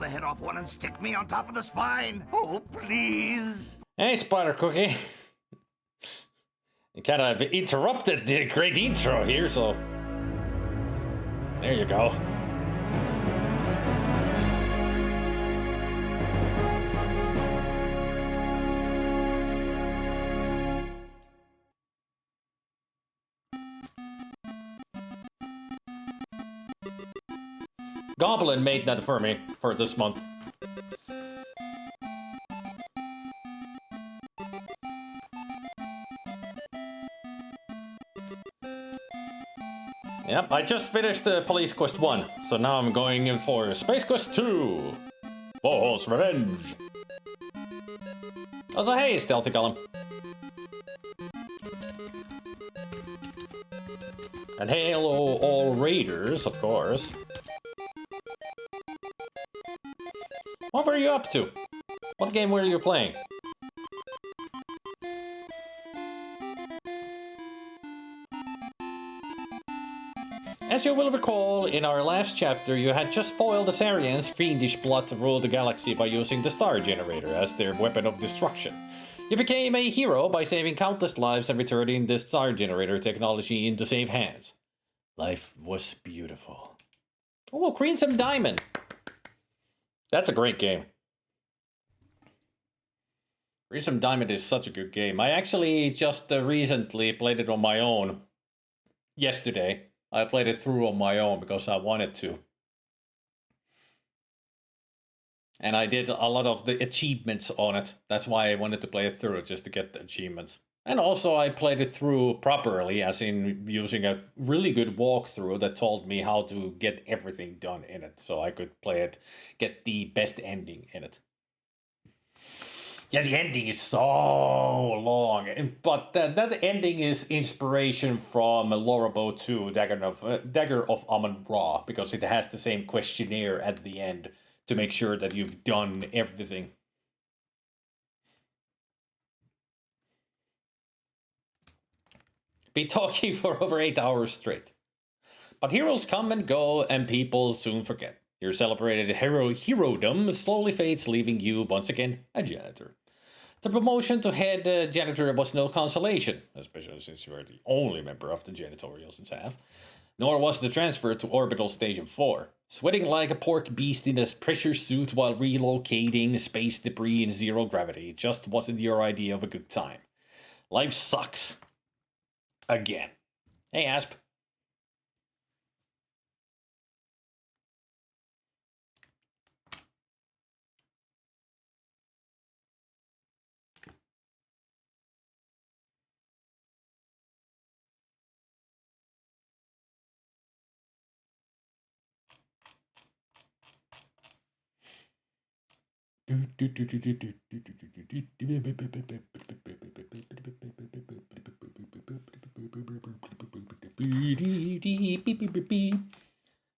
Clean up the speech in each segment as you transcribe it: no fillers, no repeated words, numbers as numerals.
head off one and stick me on top of the spine. Oh, please. Hey, Spider Cookie. You kind of interrupted the great intro here, so... There you go. Goblin made that for me for this month. Yep, I just finished Police Quest 1, so now I'm going in for Space Quest 2. Vohaul's Revenge. Also, hey, Stealthy Column. And hello, all raiders, of course. What were you up to? What game were you playing? As you will recall, in our last chapter, you had just foiled the Sarians' fiendish plot to rule the galaxy by using the Star Generator as their weapon of destruction. You became a hero by saving countless lives and returning the Star Generator technology into safe hands. Life was beautiful. Oh, Crimson Diamond! That's a great game. Crimson Diamond is such a good game. I actually just recently played it on my own. Yesterday. I played it through on my own because I wanted to. And I did a lot of the achievements on it. That's why I wanted to play it through, just to get the achievements. And also I played it through properly, as in using a really good walkthrough that told me how to get everything done in it. So I could play it, get the best ending in it. Yeah, the ending is so long, but that ending is inspiration from Lorabo 2, Dagger of Amun-Ra, because it has the same questionnaire at the end to make sure that you've done everything. Be talking for over 8 hours straight. But heroes come and go, and people soon forget. Your celebrated herodom slowly fades, leaving you, once again, a janitor. The promotion to head janitor was no consolation, especially since you were the only member of the janitorial staff. Nor was the transfer to Orbital Station 4. Sweating like a pork beast in a pressure suit while relocating space debris in zero gravity just wasn't your idea of a good time. Life sucks. Again. Hey, Asp.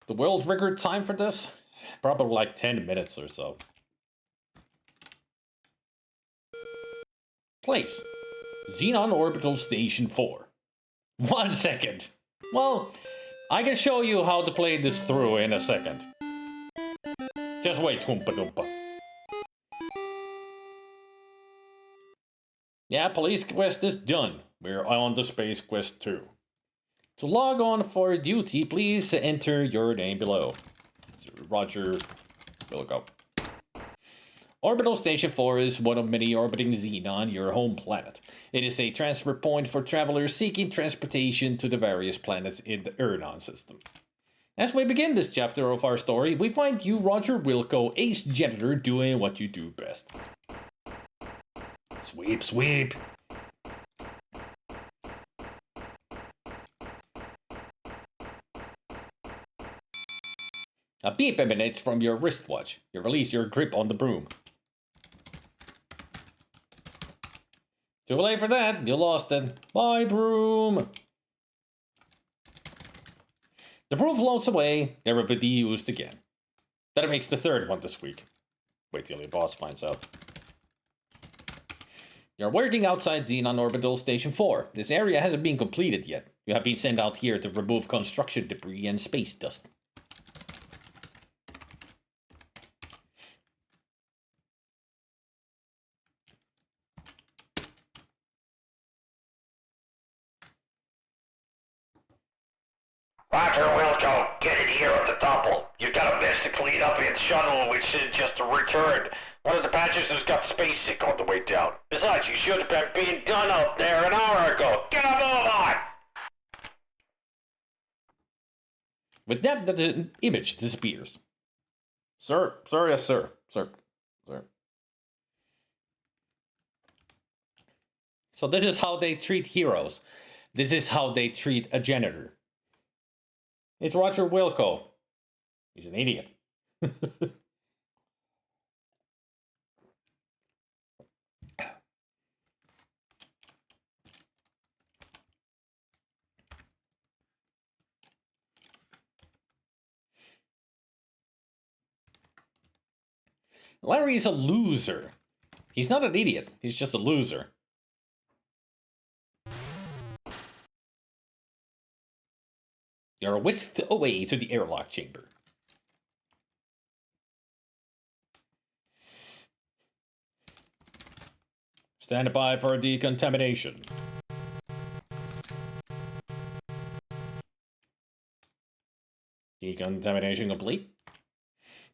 The world record time for this? Probably like 10 minutes or so. Place. Xenon Orbital Station 4. 1 second. Well, I can show you how to play this through in a second. Just wait, Oompa Doompa. Yeah, Police Quest is done. We're on to Space Quest 2. To log on for duty, please enter your name below. Roger Wilco. Orbital Station 4 is one of many orbiting Xenon, your home planet. It is a transfer point for travelers seeking transportation to the various planets in the Ernon system. As we begin this chapter of our story, we find you, Roger Wilco, ace janitor, doing what you do best. Sweep, sweep. A beep emanates from your wristwatch. You release your grip on the broom. Too late for that. You lost it. Bye, broom. The broom floats away, never to be used again. That makes the third one this week. Wait till your boss finds out. You're working outside Xenon Orbital Station 4. This area hasn't been completed yet. You have been sent out here to remove construction debris and space dust. Roger, Wilco. Get in here at the double. You got a mess to clean up in shuttle, which just returned. One of the passengers got space sick on the way down. Besides, you should have been being done up there an hour ago. Get a move on! With that, the image disappears. Sir, yes, sir. Sir. So this is how they treat heroes. This is how they treat a janitor. It's Roger Wilco. He's an idiot. Larry is a loser. He's not an idiot. He's just a loser. You're whisked away to the airlock chamber. Stand by for decontamination. Decontamination complete.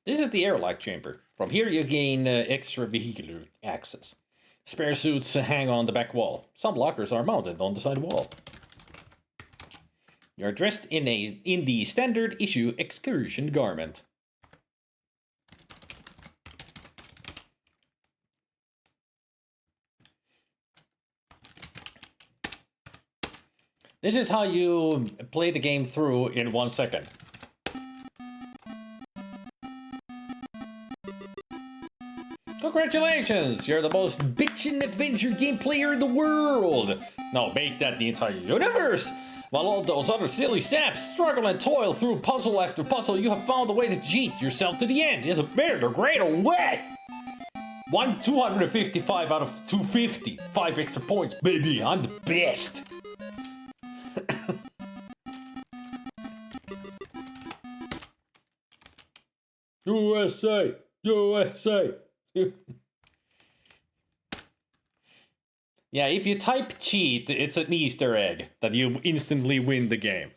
This is the airlock chamber. From here you gain extra vehicular access. Spare suits hang on the back wall. Some lockers are mounted on the side wall. You're dressed in the standard issue excursion garment. This is how you play the game through in 1 second. Congratulations! You're the most bitchin' adventure game player in the world! No, make that the entire universe! While all those other silly saps struggle and toil through puzzle after puzzle, you have found a way to cheat yourself to the end. Is it better or great or what? 255 out of 250. 5 extra points, baby. I'm the best. USA! USA! Yeah, if you type cheat, it's an Easter egg that you instantly win the game.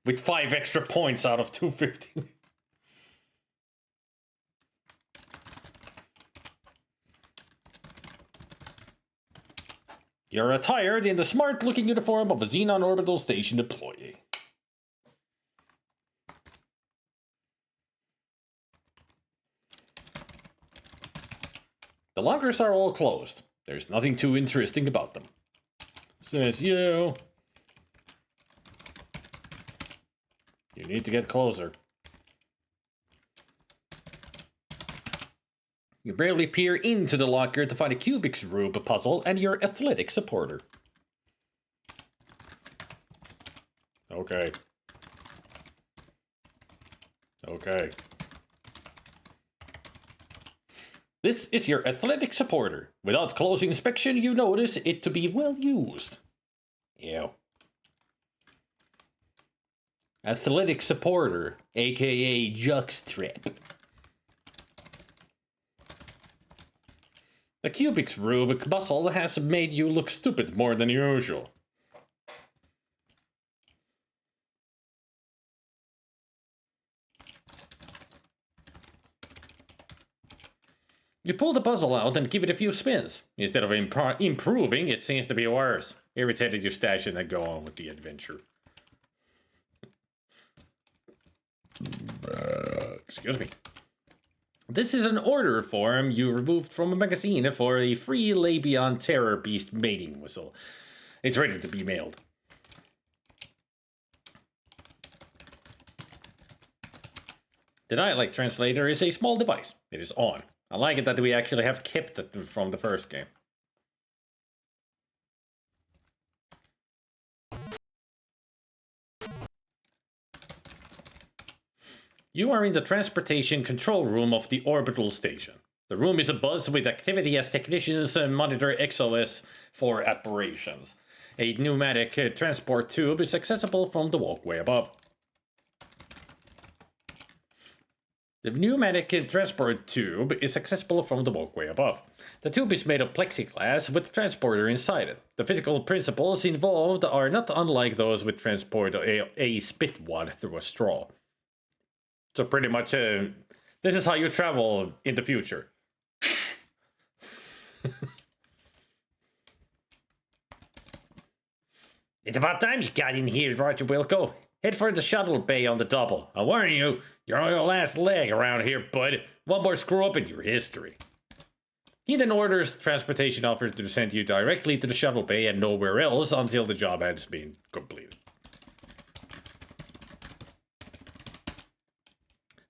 With 5 extra points out of 250. You're attired in the smart-looking uniform of a Xenon Orbital Station employee. The lockers are all closed. There's nothing too interesting about them. Says you. You need to get closer. You barely peer into the locker to find a Kubik's Rube puzzle and your athletic supporter. Okay. Okay. This is your athletic supporter. Without close inspection, you notice it to be well used. Ew. Athletic supporter, aka jockstrap. The Kubik's Rubik puzzle has made you look stupid more than usual. You pull the puzzle out and give it a few spins. Instead of improving, it seems to be worse. Irritated, you stash it and go on with the adventure. Excuse me. This is an order form you removed from a magazine for a free Labion Terror Beast mating whistle. It's ready to be mailed. The dialect translator is a small device. It is on. I like it that we actually have kept it from the first game. You are in the transportation control room of the orbital station. The room is abuzz with activity as technicians monitor XOS for operations. A pneumatic transport tube is accessible from the walkway above. The pneumatic transport tube is accessible from the walkway above. The tube is made of plexiglass with the transporter inside it. The physical principles involved are not unlike those with transport a spit wad through a straw. So pretty much, this is how you travel in the future. It's about time you got in here, Roger Wilco. Head for the shuttle bay on the double. I warn you, you're on your last leg around here, bud. One more screw up in your history. He then orders the transportation officer to send you directly to the shuttle bay and nowhere else until the job has been completed.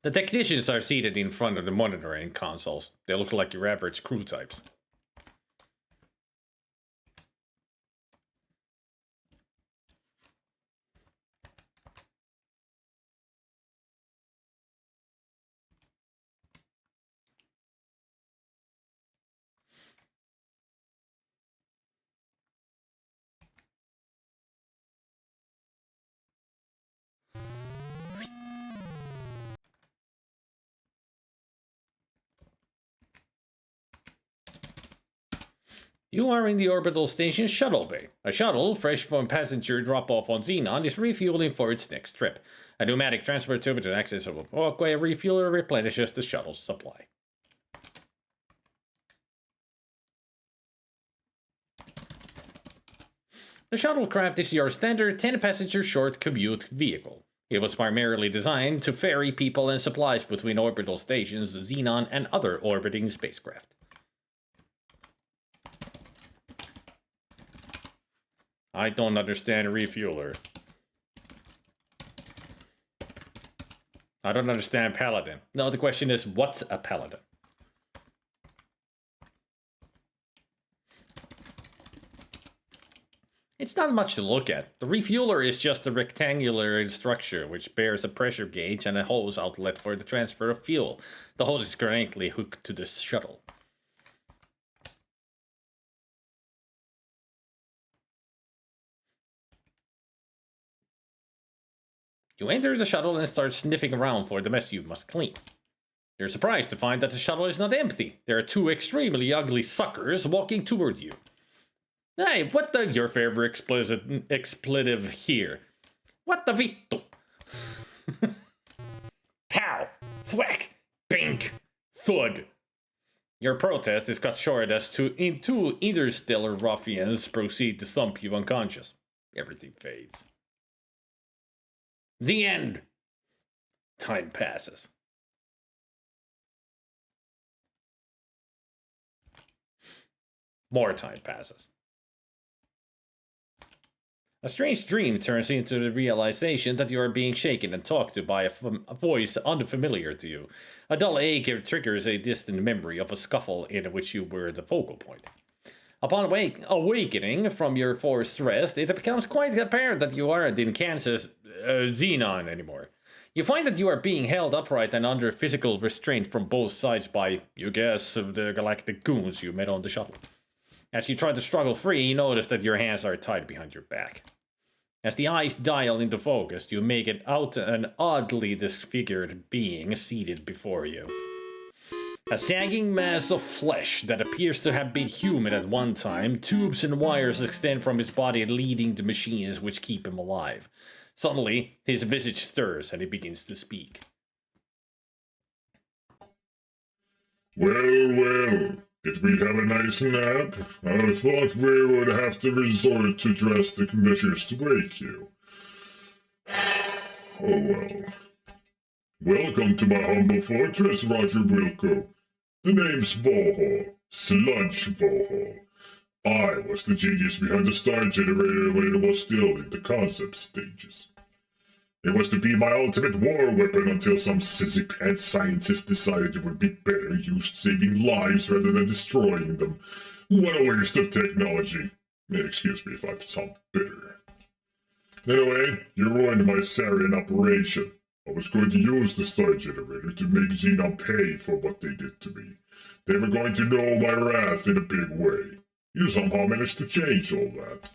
The technicians are seated in front of the monitoring consoles. They look like your average crew types. You are in the orbital station shuttle bay. A shuttle, fresh from passenger drop-off on Xenon, is refueling for its next trip. A pneumatic transport tube to access of a walkway refueler replenishes the shuttle's supply. The shuttlecraft is your standard 10-passenger short commute vehicle. It was primarily designed to ferry people and supplies between orbital stations, Xenon, and other orbiting spacecraft. I don't understand refueler. I don't understand paladin. No, the question is, what's a paladin? It's not much to look at. The refueler is just a rectangular structure which bears a pressure gauge and a hose outlet for the transfer of fuel. The hose is currently hooked to the shuttle. You enter the shuttle and start sniffing around for the mess you must clean. You're surprised to find that the shuttle is not empty. There are two extremely ugly suckers walking toward you. Hey, what the... Your favorite expletive here. What the vittu? Pow! Thwack! Bink! Thud! Your protest is cut short as two interstellar ruffians proceed to thump you unconscious. Everything fades. The end. Time passes. More time passes. A strange dream turns into the realization that you are being shaken and talked to by a voice unfamiliar to you. A dull ache triggers a distant memory of a scuffle in which you were the focal point. Upon awakening from your forced rest, it becomes quite apparent that you aren't in Kansas Xenon anymore. You find that you are being held upright and under physical restraint from both sides by, you guess, the galactic goons you met on the shuttle. As you try to struggle free, you notice that your hands are tied behind your back. As the eyes dial into focus, you make it out an oddly disfigured being seated before you. A sagging mass of flesh that appears to have been human at one time, tubes and wires extend from his body leading to machines which keep him alive. Suddenly, his visage stirs and he begins to speak. Well, did we have a nice nap? I thought we would have to resort to drastic measures to wake you. Oh well. Welcome to my humble fortress, Roger Wilco. The name's Vohaul. Sludge Vohaul. I was the genius behind the star generator when it was still in the concept stages. It was to be my ultimate war weapon until some sissy-pants scientist decided it would be better used saving lives rather than destroying them. What a waste of technology. Excuse me if I sound bitter. Anyway, you ruined my Sarian operation. I was going to use the star generator to make Xenon pay for what they did to me. They were going to know my wrath in a big way. You somehow managed to change all that.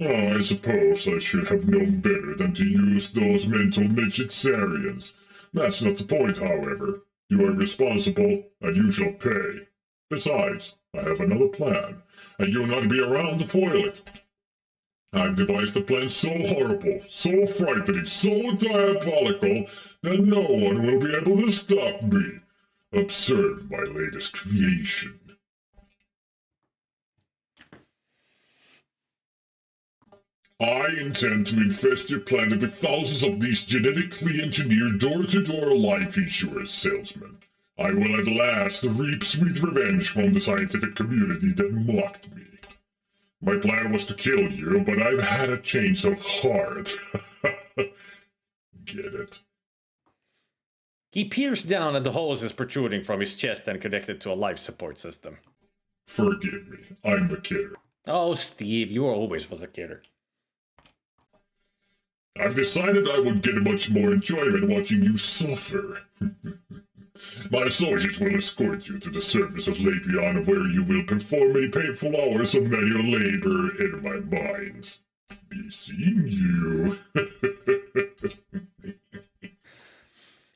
Oh, I suppose I should have known better than to use those mental midget Sarians. That's not the point, however. You are responsible, and you shall pay. Besides, I have another plan, and you'll not be around to foil it. I've devised a plan so horrible, so frightening, so diabolical, that no one will be able to stop me. Observe my latest creation. I intend to infest your planet with thousands of these genetically engineered door-to-door life insurance salesmen. I will at last reap sweet revenge from the scientific community that mocked me. My plan was to kill you, but I've had a change of heart. Get it? He peers down at the hoses protruding from his chest and connected to a life support system. Forgive me, I'm a kidder. Oh, Steve, you always was a kidder. I've decided I would get much more enjoyment watching you suffer. My associates will escort you to the surface of Lake Beyond, where you will perform many painful hours of manual labor in my mines. Be seeing you.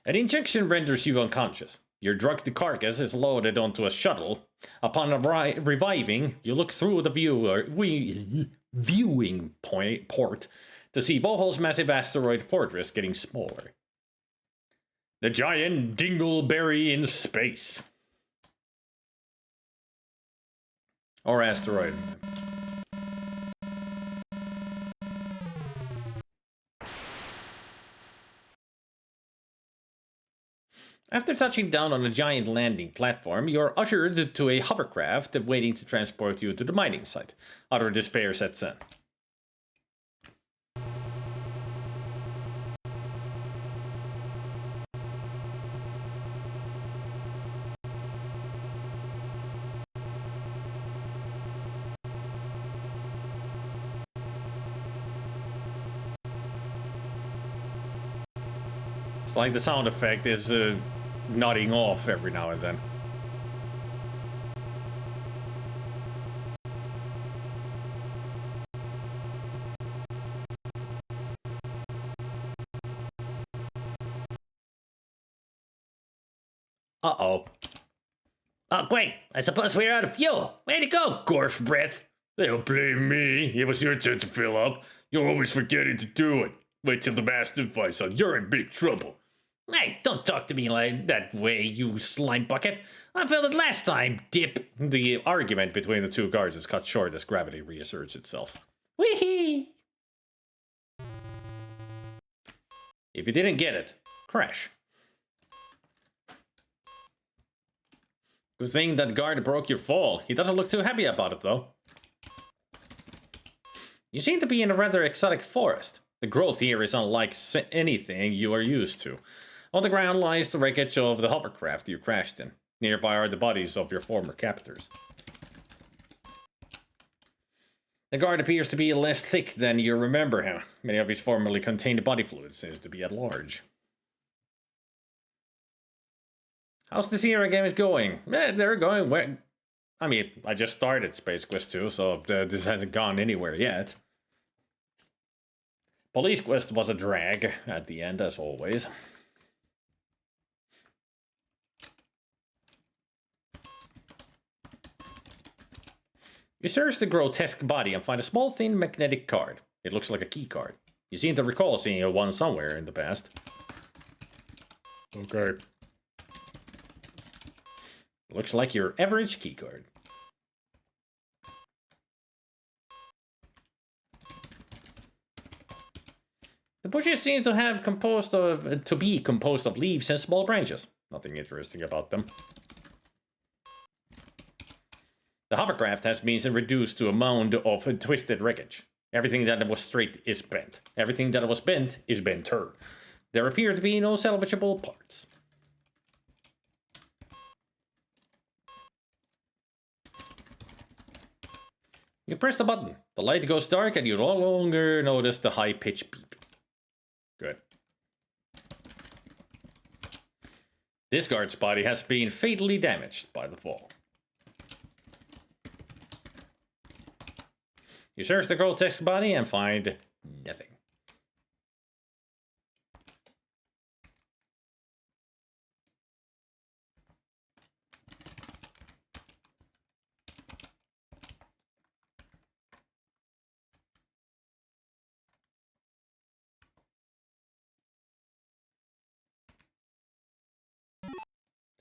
An injection renders you unconscious. Your drugged carcass is loaded onto a shuttle. Upon reviving, you look through the viewing port to see Vohaul's massive asteroid fortress getting smaller. The giant dingleberry in space. Or asteroid. After touching down on a giant landing platform, you're ushered to a hovercraft waiting to transport you to the mining site. Utter despair sets in. It's like the sound effect is nodding off every now and then. Uh-oh. Oh, great. I suppose we're out of fuel. Way to go, Gorf Breath. Don't blame me. It was your turn to fill up. You're always forgetting to do it. Wait till the master finds out you're in big trouble. Hey, don't talk to me like that way, you slime bucket. I filled it last time, dip. The argument between the two guards is cut short as gravity reasserts itself. Whee! If you didn't get it, crash. Good thing that guard broke your fall. He doesn't look too happy about it, though. You seem to be in a rather exotic forest. The growth here is unlike anything you are used to. On the ground lies the wreckage of the hovercraft you crashed in. Nearby are the bodies of your former captors. The guard appears to be less thick than you remember him. Many of his formerly contained body fluid seems to be at large. How's the Sierra games going? They're going well. I mean, I just started Space Quest 2, so this hasn't gone anywhere yet. Police Quest was a drag at the end, as always. You search the grotesque body and find a small, thin magnetic card. It looks like a key card. You seem to recall seeing one somewhere in the past. Okay. Looks like your average key card. The bushes seem to have be composed of leaves and small branches. Nothing interesting about them. The hovercraft has been reduced to a mound of twisted wreckage. Everything that was straight is bent. Everything that was bent is benter. There appear to be no salvageable parts. You press the button. The light goes dark and you no longer notice the high-pitched beep. Good. This guard's body has been fatally damaged by the fall. You search the grotesque body and find nothing.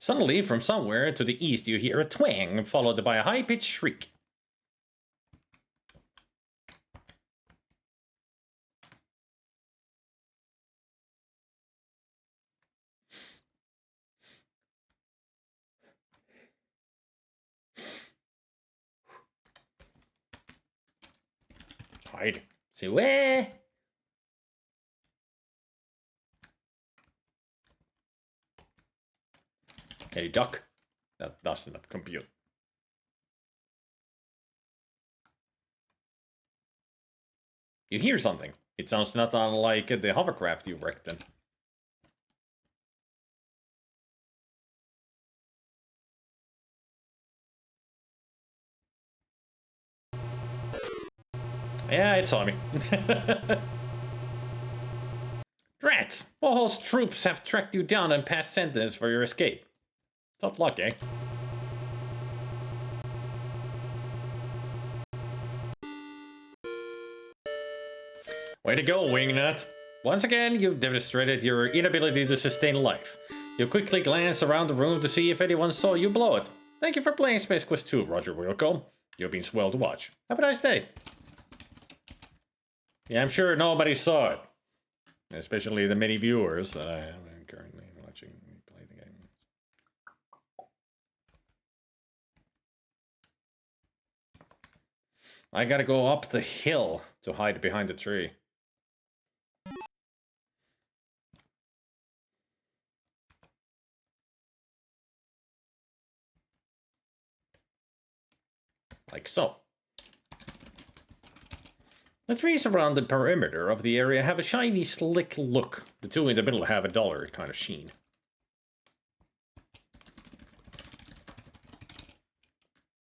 Suddenly, from somewhere to the east, you hear a twang, followed by a high-pitched shriek. Hide. Say where? Hey, duck. That does not compute. You hear something. It sounds not unlike the hovercraft you wrecked then. Yeah, it saw me. Drats! Vohaul's troops have tracked you down and passed sentence for your escape. Tough luck, eh? Way to go, Wingnut. Once again, you've demonstrated your inability to sustain life. You quickly glance around the room to see if anyone saw you blow it. Thank you for playing Space Quest 2, Roger Wilco. You've been swell to watch. Have a nice day. Yeah, I'm sure nobody saw it. Especially the many viewers that I am currently watching me play the game. I gotta go up the hill to hide behind the tree. Like so. The trees around the perimeter of the area have a shiny, slick look. The two in the middle have a duller kind of sheen.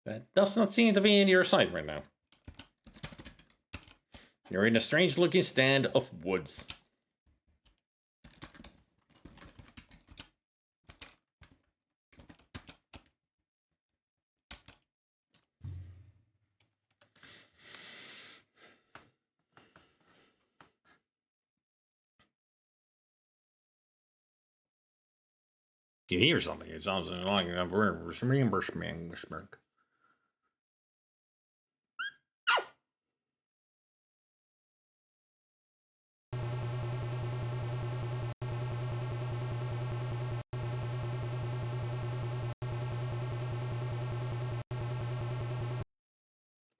That does not seem to be in your sight right now. You're in a strange-looking stand of woods. You hear something. It sounds like a reimbursement.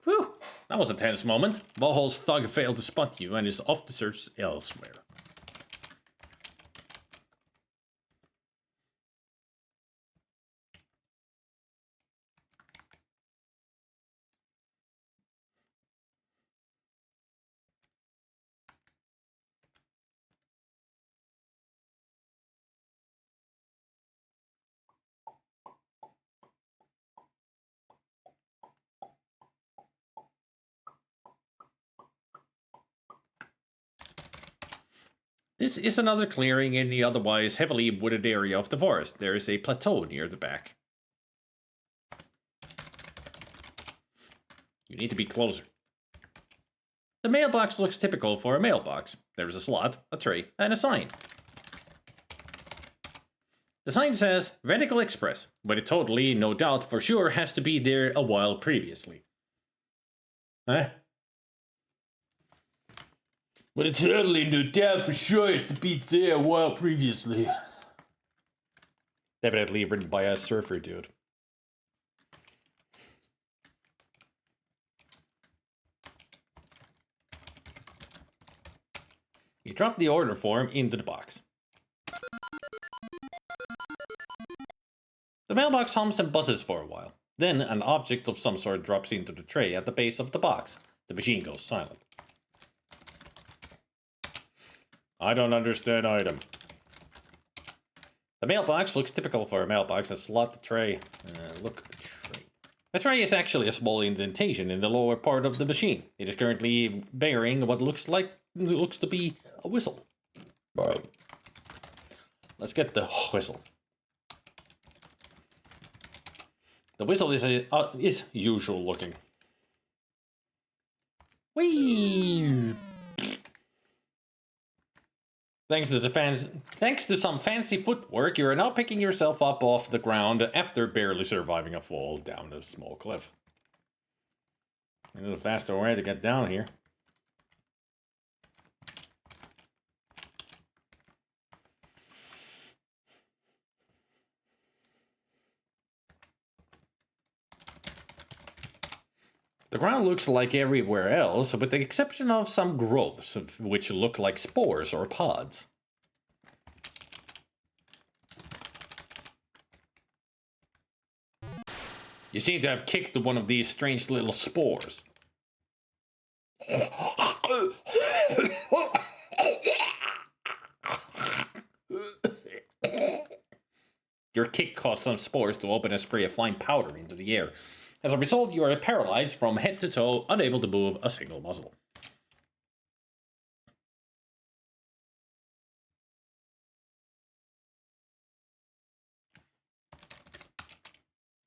Whew, that was a tense moment. Vohaul's thug failed to spot you and is off to search elsewhere. This is another clearing in the otherwise heavily wooded area of the forest. There is a plateau near the back. You need to be closer. The mailbox looks typical for a mailbox. There's a slot, a tray, and a sign. The sign says Radical Express, but it totally, no doubt, for sure has to be there a while previously. Huh? But it's totally, no doubt, for sure has to be there a while previously. Definitely written by a surfer dude. You drop the order form into the box. The mailbox hums and buzzes for a while. Then an object of some sort drops into the tray at the base of the box. The machine goes silent. I don't understand item. The mailbox looks typical for a mailbox. A slot, the tray. Look at the tray. The tray is actually a small indentation in the lower part of the machine. It is currently bearing what looks to be a whistle. Let's get the whistle. The whistle is usual looking. Whee! Thanks to some fancy footwork, you are now picking yourself up off the ground after barely surviving a fall down a small cliff. There's a faster way to get down here. The ground looks like everywhere else, with the exception of some growths, which look like spores or pods. You seem to have kicked one of these strange little spores. Your kick caused some spores to open a spray of fine powder into the air. As a result, you are paralyzed from head to toe, unable to move a single muscle.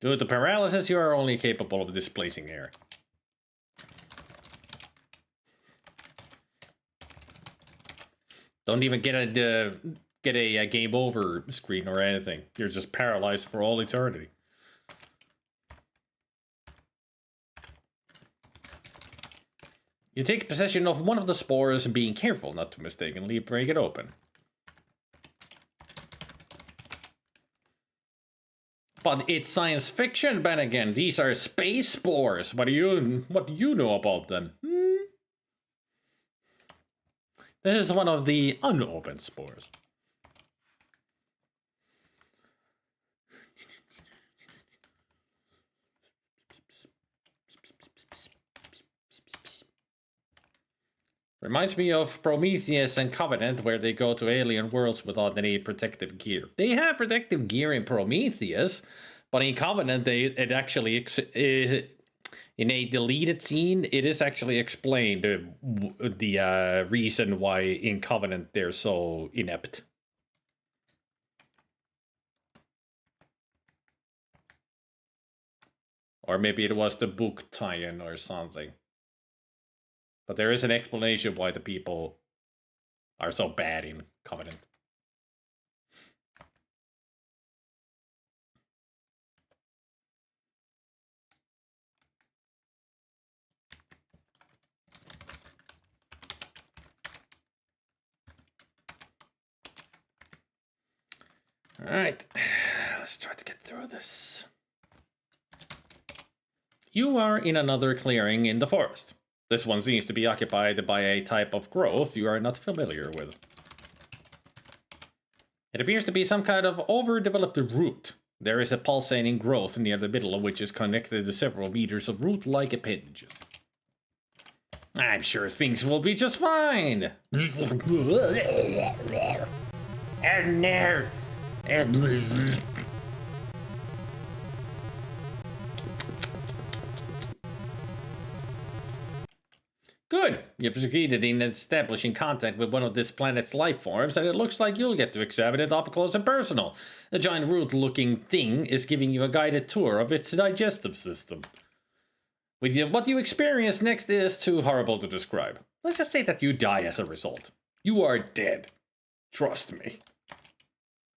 Due to paralysis, you are only capable of displacing air. Don't even get a game over screen or anything. You're just paralyzed for all eternity. You take possession of one of the spores, being careful not to mistakenly break it open. But it's science fiction, Ben again. These are space spores. What do you know about them? This is one of the unopened spores. Reminds me of Prometheus and Covenant, where they go to alien worlds without any protective gear. They have protective gear in Prometheus, but in Covenant, it actually in a deleted scene, it is actually explained the reason why in Covenant they're so inept. Or maybe it was the book tie-in or something. But there is an explanation why the people are so bad in Covenant. Alright, let's try to get through this. You are in another clearing in the forest. This one seems to be occupied by a type of growth you are not familiar with. It appears to be some kind of overdeveloped root. There is a pulsating growth near the middle of which is connected to several meters of root-like appendages. I'm sure things will be just fine. And there. Good. You've succeeded in establishing contact with one of this planet's life forms, and it looks like you'll get to examine it up close and personal. The giant root-looking thing is giving you a guided tour of its digestive system. What you experience next is too horrible to describe. Let's just say that you die as a result. You are dead. Trust me.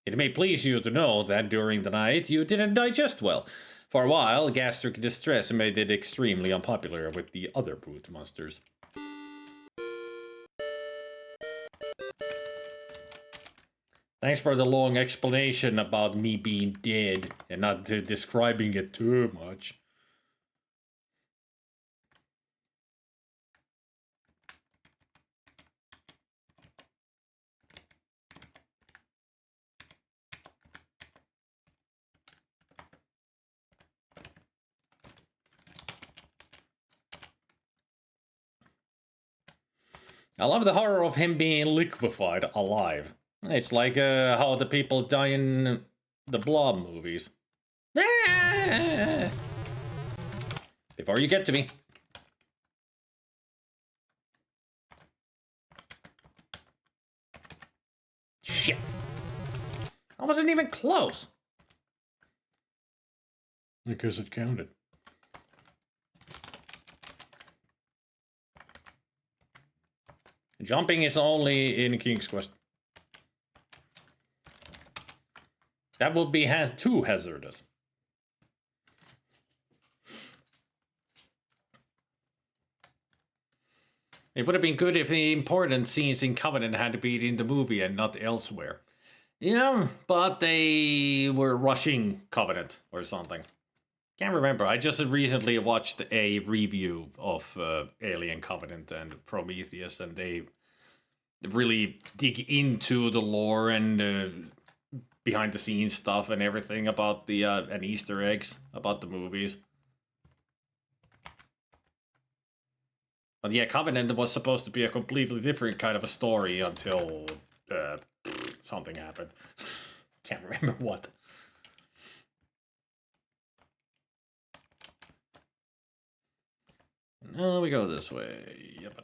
It may please you to know that during the night you didn't digest well. For a while, gastric distress made it extremely unpopular with the other brute monsters. Thanks for the long explanation about me being dead and not describing it too much. I love the horror of him being liquefied alive. It's like how the people die in the Blob movies. Before you get to me. Shit. I wasn't even close. I guess it counted. Jumping is only in King's Quest. That would be too hazardous. It would have been good if the important scenes in Covenant had to be in the movie and not elsewhere. Yeah, but they were rushing Covenant or something. Can't remember. I just recently watched a review of Alien Covenant and Prometheus, and they really dig into the lore and behind the scenes stuff and everything about the and Easter eggs about the movies. But yeah, Covenant was supposed to be a completely different kind of a story until something happened. Can't remember what. Now we go this way. Yep.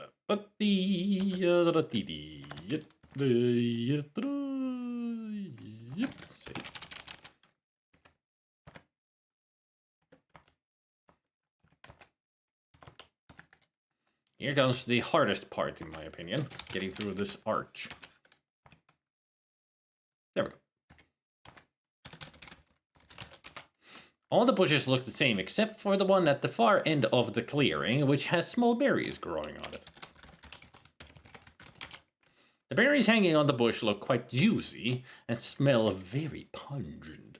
See. Here comes the hardest part, in my opinion, getting through this arch. There we go. All the bushes look the same, except for the one at the far end of the clearing, which has small berries growing on it. The berries hanging on the bush look quite juicy and smell very pungent.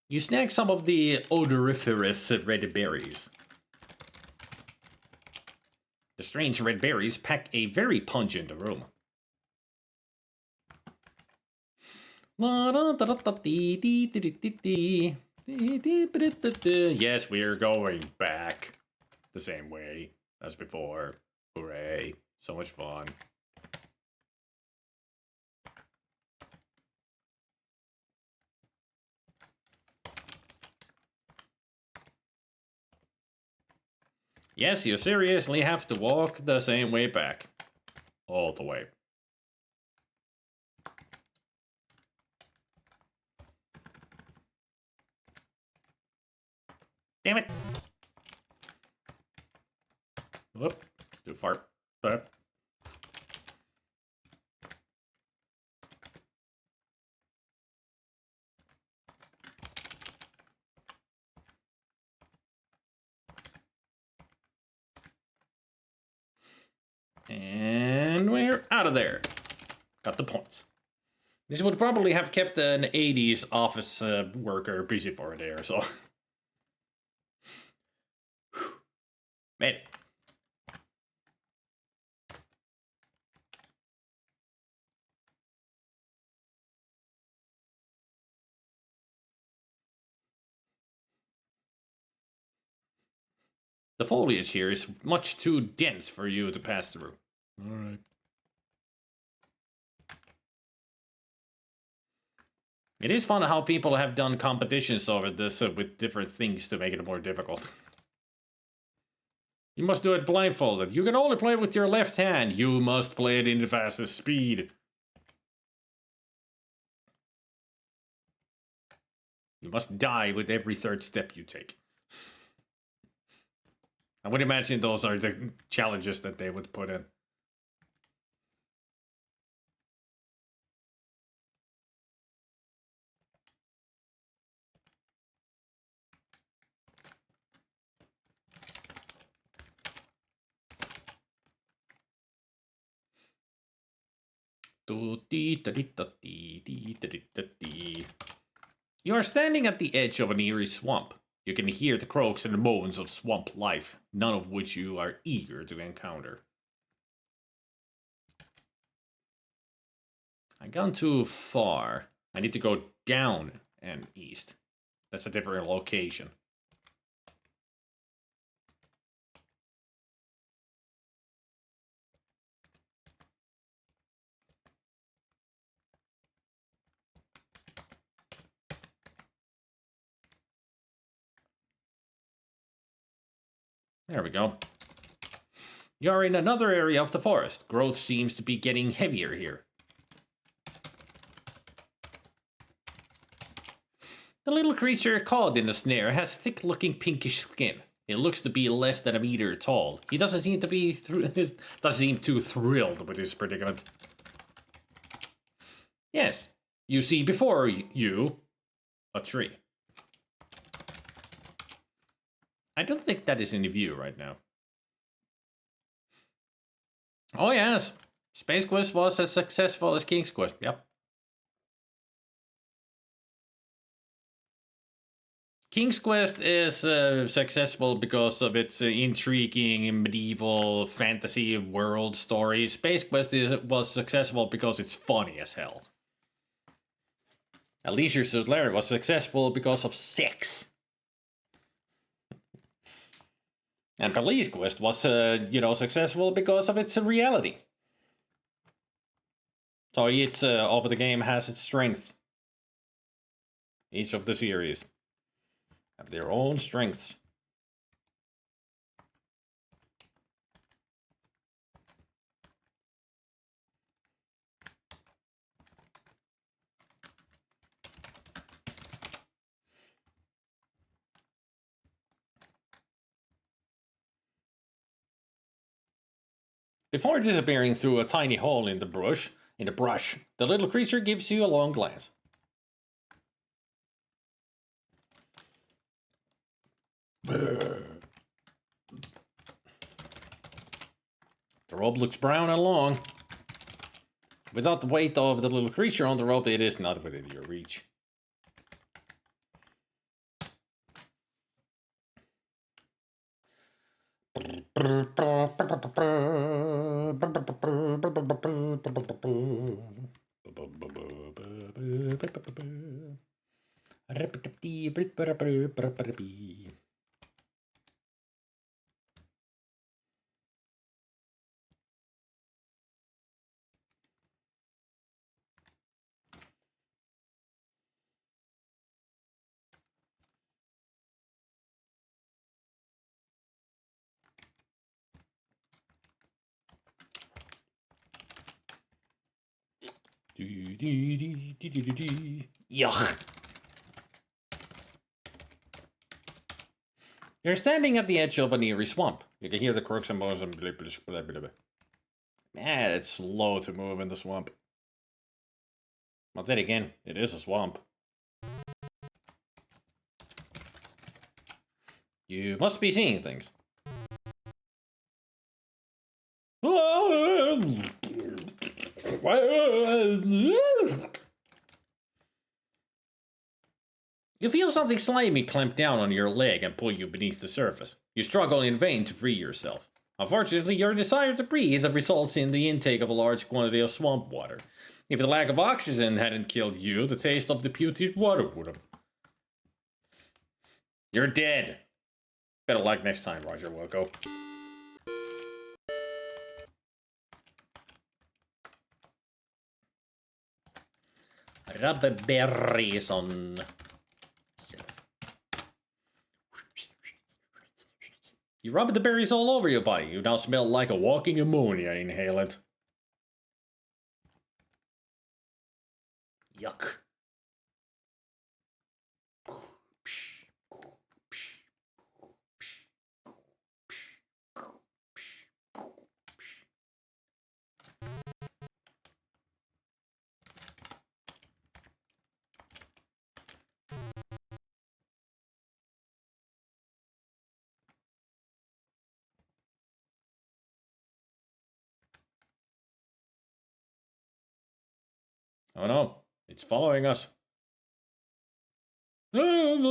You snag some of the odoriferous red berries. The strange red berries pack a very pungent aroma. Yes, we're going back the same way as before. Hooray. So much fun. Yes, you seriously have to walk the same way back. All the way. Damn it! Whoop. Too far. And we're out of there. Got the points. This would probably have kept an 80s office worker busy for a day or so. Made it. The foliage here is much too dense for you to pass through. All right. It is fun how people have done competitions over this with different things to make it more difficult. You must do it blindfolded. You can only play with your left hand. You must play it in the fastest speed. You must die with every third step you take. I would imagine those are the challenges that they would put in. You are standing at the edge of an eerie swamp. You can hear the croaks and the moans of swamp life, none of which you are eager to encounter. I've gone too far. I need to go down and east. That's a different location. There we go. You're in another area of the forest. Growth seems to be getting heavier here. The little creature caught in the snare has thick-looking pinkish skin. It looks to be less than a meter tall. He doesn't seem to be doesn't seem too thrilled with his predicament. Yes, you see before you a tree. I don't think that is in view right now. Oh yes, Space Quest was as successful as King's Quest. Yep. King's Quest is successful because of its intriguing medieval fantasy world story. Space Quest was successful because it's funny as hell. Leisure Suit Larry was successful because of sex. And Police Quest was, successful because of its reality. So each of the game has its strengths. Each of the series have their own strengths. Before disappearing through a tiny hole in the brush, the little creature gives you a long glance. The rope looks brown and long. Without the weight of the little creature on the rope, it is not within your reach. Yuck. You're standing at the edge of an eerie swamp. You can hear the crooks and moans and blah, blah, blah, blah, blah. Man, it's slow to move in the swamp. But then again, it is a swamp. You must be seeing things. You feel something slimy clamp down on your leg and pull you beneath the surface. You struggle in vain to free yourself. Unfortunately, your desire to breathe results in the intake of a large quantity of swamp water. If the lack of oxygen hadn't killed you, the taste of the putrid water would have. You're dead. Better luck next time, Roger Wilco. Rub the berries on. You rub the berries all over your body. You now smell like a walking ammonia inhalant. Yuck. Oh no, it's following us. You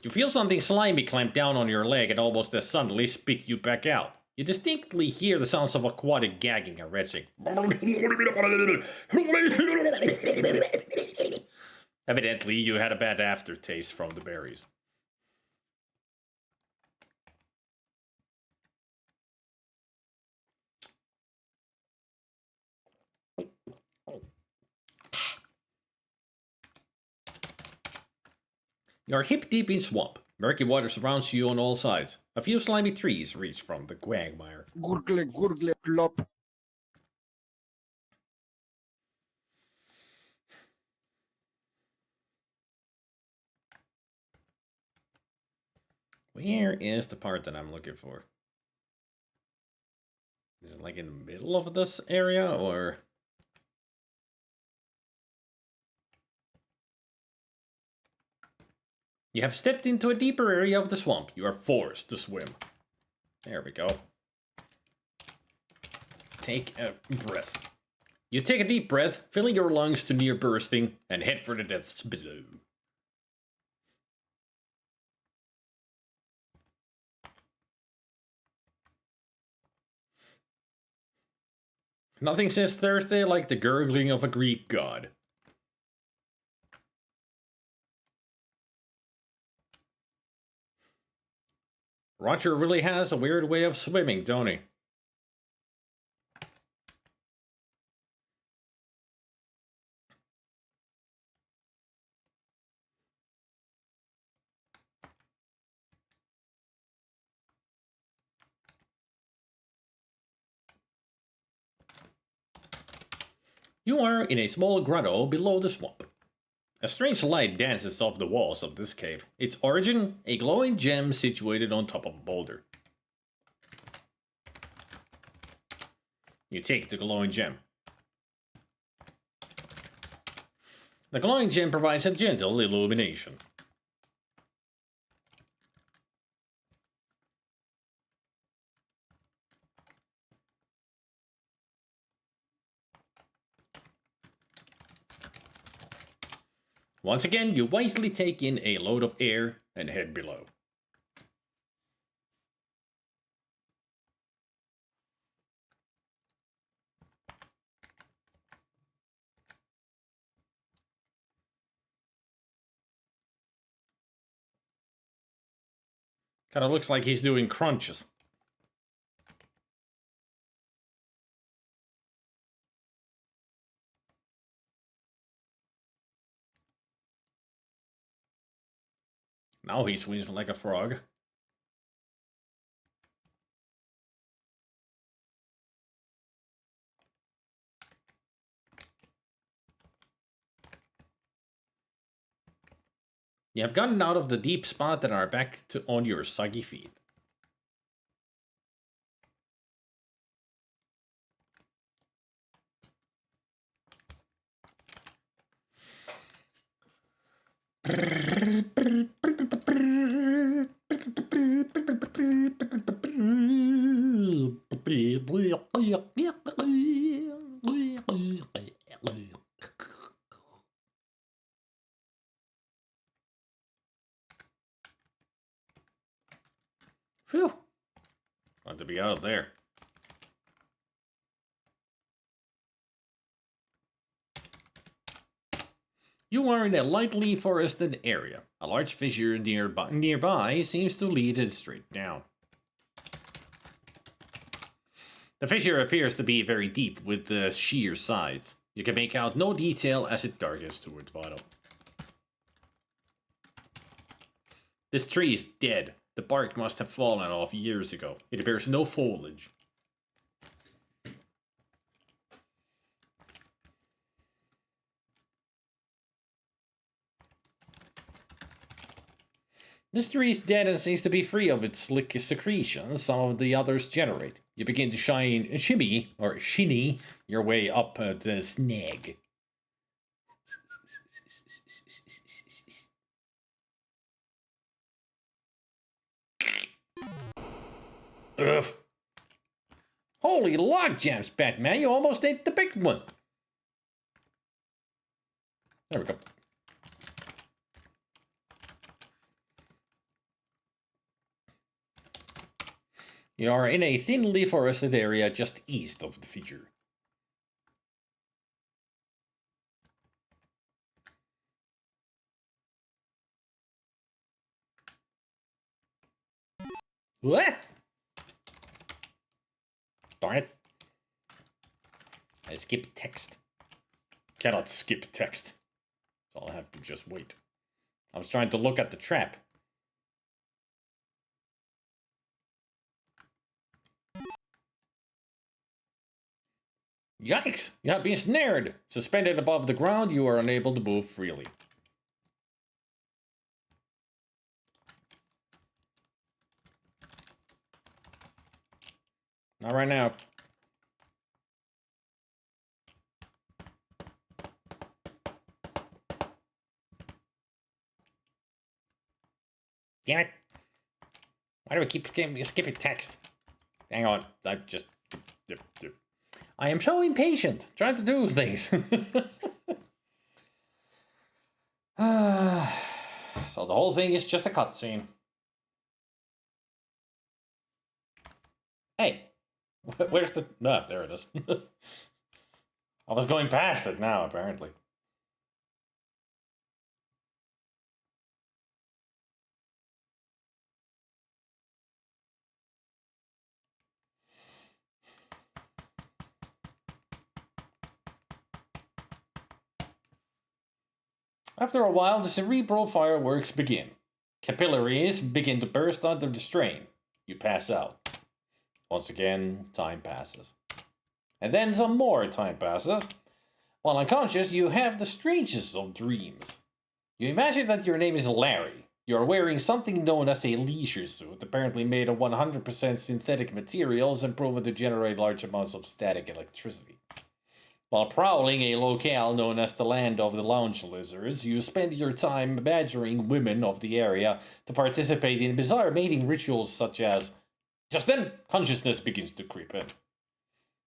feel something slimy clamp down on your leg and almost as suddenly spit you back out. You distinctly hear the sounds of aquatic gagging and retching. Evidently, you had a bad aftertaste from the berries. You are hip deep in swamp. Murky water surrounds you on all sides. A few slimy trees reach from the quagmire. Gurgle, gurgle, glop. Where is the part that I'm looking for? Is it like in the middle of this area, or... You have stepped into a deeper area of the swamp. You are forced to swim. There we go. Take a breath. You take a deep breath, filling your lungs to near bursting, and head for the depths below. Nothing says Thursday like the gurgling of a Greek god. Roger really has a weird way of swimming, don't he? You are in a small grotto below the swamp. A strange light dances off the walls of this cave. Its origin, a glowing gem situated on top of a boulder. You take the glowing gem. The glowing gem provides a gentle illumination. Once again, you wisely take in a load of air and head below. Kinda looks like he's doing crunches. Now he swims like a frog. You have gotten out of the deep spot and are back on your soggy feet. Phew. Glad to be out of there. You are in a lightly forested area. A large fissure nearby seems to lead it straight down. The fissure appears to be very deep with sheer sides. You can make out no detail as it darkens towards the bottom. This tree is dead. The bark must have fallen off years ago. It bears no foliage. This tree is dead and seems to be free of its slick secretions some of the others generate. You begin to shinny your way up the snag. Ugh. Holy log jams, Batman, you almost ate the big one. There we go. You are in a thinly forested area just east of the fissure. What? Darn it. I skipped text. Cannot skip text. So I'll have to just wait. I was trying to look at the trap. Yikes! You have been snared! Suspended above the ground, you are unable to move freely. Not right now. Damn it. Why do I keep skipping text? Hang on. I am so impatient. Trying to do things. So the whole thing is just a cutscene. Hey. Where's the... No, there it is. I was going past it now, apparently. After a while, the cerebral fireworks begin. Capillaries begin to burst under the strain. You pass out. Once again, time passes. And then some more time passes. While unconscious, you have the strangest of dreams. You imagine that your name is Larry. You are wearing something known as a leisure suit, apparently made of 100% synthetic materials and proven to generate large amounts of static electricity. While prowling a locale known as the Land of the Lounge Lizards, you spend your time badgering women of the area to participate in bizarre mating rituals such as... Just then, consciousness begins to creep in.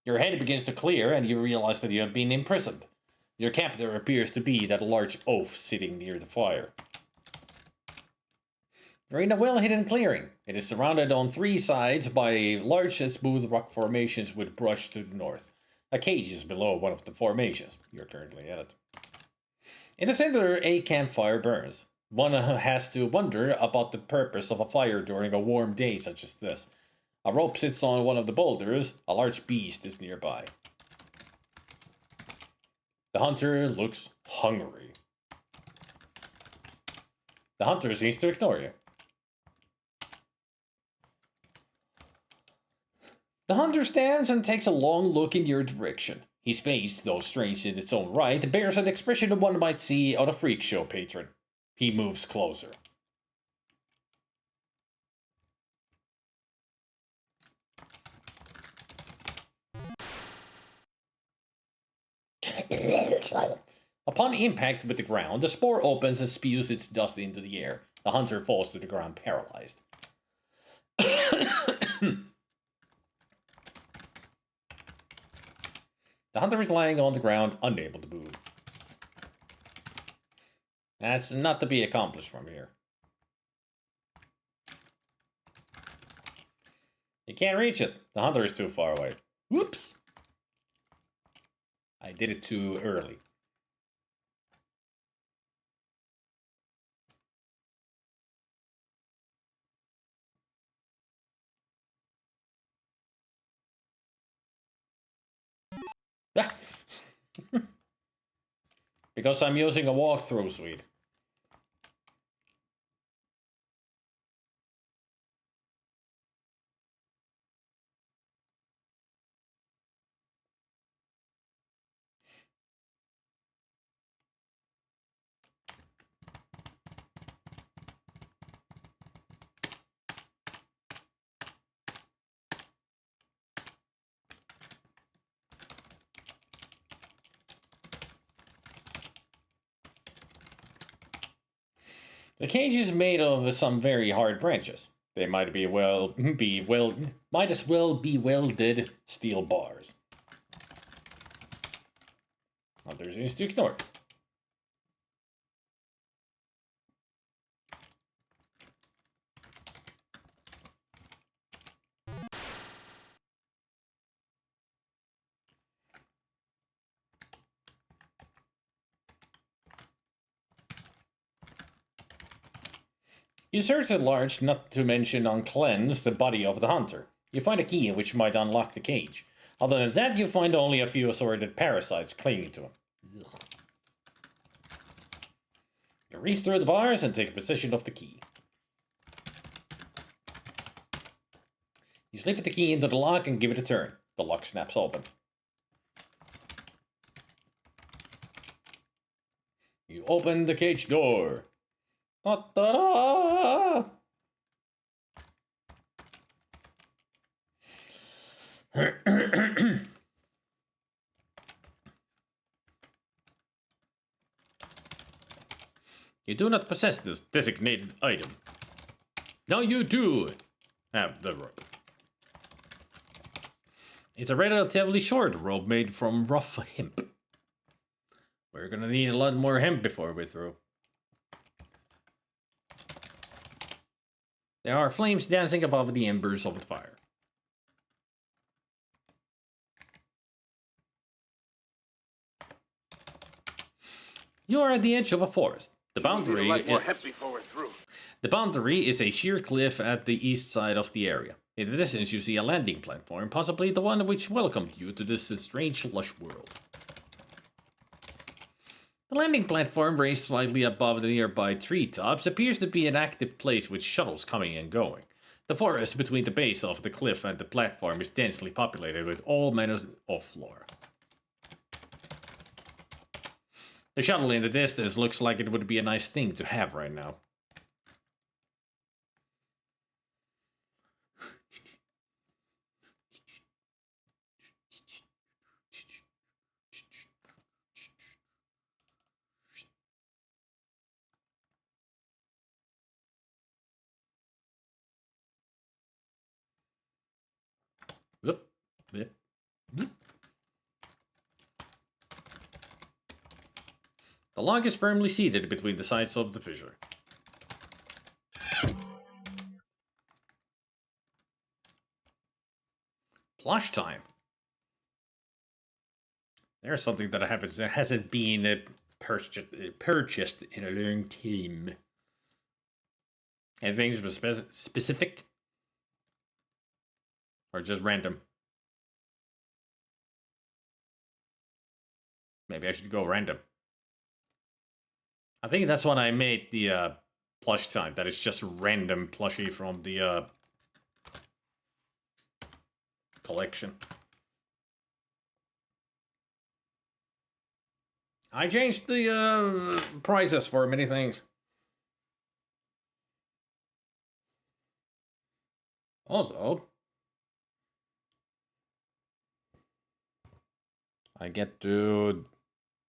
Your head begins to clear and you realize that you have been imprisoned. Your captor appears to be that large oaf sitting near the fire. You're in a well-hidden clearing. It is surrounded on three sides by large and smooth rock formations with brush to the north. A cage is below one of the formations. You're currently at it. In the center, a campfire burns. One has to wonder about the purpose of a fire during a warm day such as this. A rope sits on one of the boulders. A large beast is nearby. The hunter looks hungry. The hunter seems to ignore you. The hunter stands and takes a long look in your direction. His face, though strange in its own right, bears an expression one might see on a freak show patron. He moves closer. Upon impact with the ground, the spore opens and spews its dust into the air. The hunter falls to the ground paralyzed. The hunter is lying on the ground, unable to move. That's not to be accomplished from here. You can't reach it. The hunter is too far away. Whoops! I did it too early. Because I'm using a walkthrough suite. The cage is made of some very hard branches. They might as well be welded steel bars. Hunter seems to ignore it. You search at large, not to mention uncleanse the body of the hunter. You find a key which might unlock the cage. Other than that, you find only a few assorted parasites clinging to him. Ugh. You reach through the bars and take possession of the key. You slip the key into the lock and give it a turn. The lock snaps open. You open the cage door. Ta-da! You do not possess this designated item. Now you do have the rope. It's a relatively short rope made from rough hemp. We're gonna need a lot more hemp before we're through. There are flames dancing above the embers of the fire. You are at the edge of a forest. The boundary is a sheer cliff at the east side of the area. In the distance you see a landing platform, possibly the one which welcomed you to this strange lush world. The landing platform, raised slightly above the nearby treetops, appears to be an active place with shuttles coming and going. The forest between the base of the cliff and the platform is densely populated with all manner of flora. The shuttle in the distance looks like it would be a nice thing to have right now. Yep. Yep. The log is firmly seated between the sides of the fissure. Plush time. There's something that hasn't been purchased in a long time. Anything specific? Or just random? Maybe I should go random. I think that's when I made the plush time. That is just random plushie from the collection. I changed the prices for many things. Also, I get to...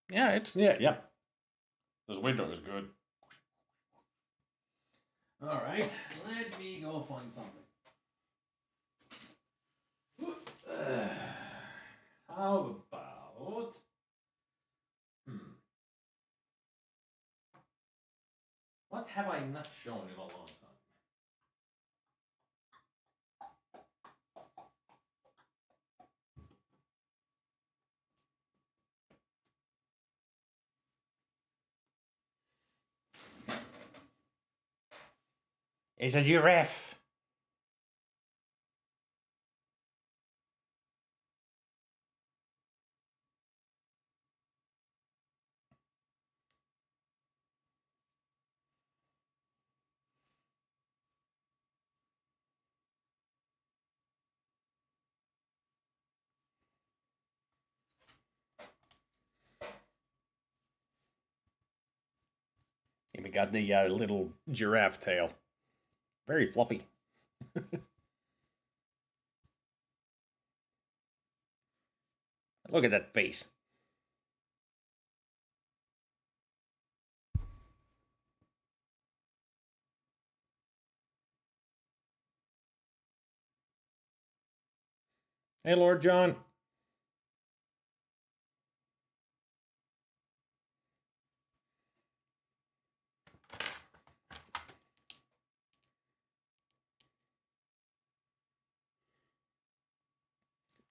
Yeah. This window is good. Alright, let me go find something. How about... What have I not shown in a long time? It's a giraffe. And we got the little giraffe tail. Very fluffy. Look at that face. Hey, Lord John.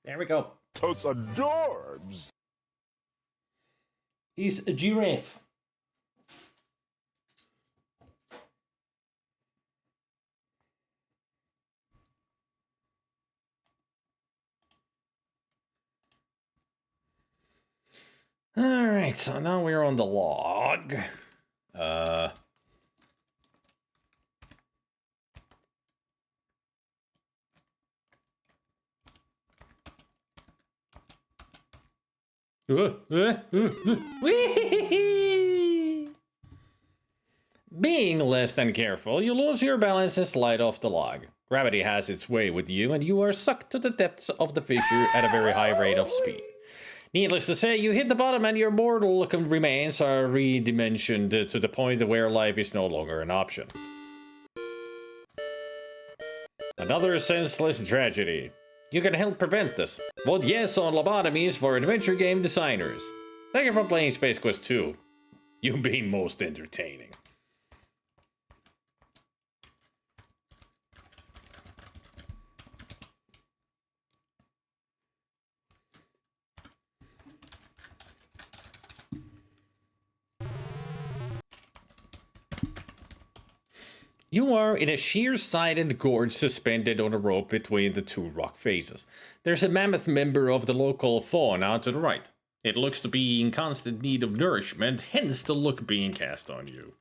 There we go. Totes adorbs. He's a giraffe. Alright, so now we're on the log. Being less than careful, you lose your balance and slide off the log. Gravity has its way with you, and you are sucked to the depths of the fissure at a very high rate of speed. Needless to say, you hit the bottom and your mortal remains are redimensioned to the point where life is no longer an option. Another senseless tragedy. You can help prevent this. Vote yes on lobotomies for adventure game designers. Thank you for playing Space Quest 2. You've been most entertaining. You are in a sheer-sided gorge suspended on a rope between the two rock faces. There's a mammoth member of the local fauna to the right. It looks to be in constant need of nourishment, hence the look being cast on you.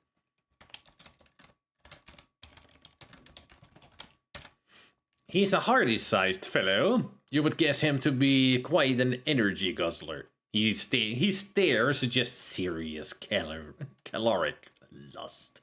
He's a hardy-sized fellow. You would guess him to be quite an energy guzzler. His stare suggests serious caloric lust.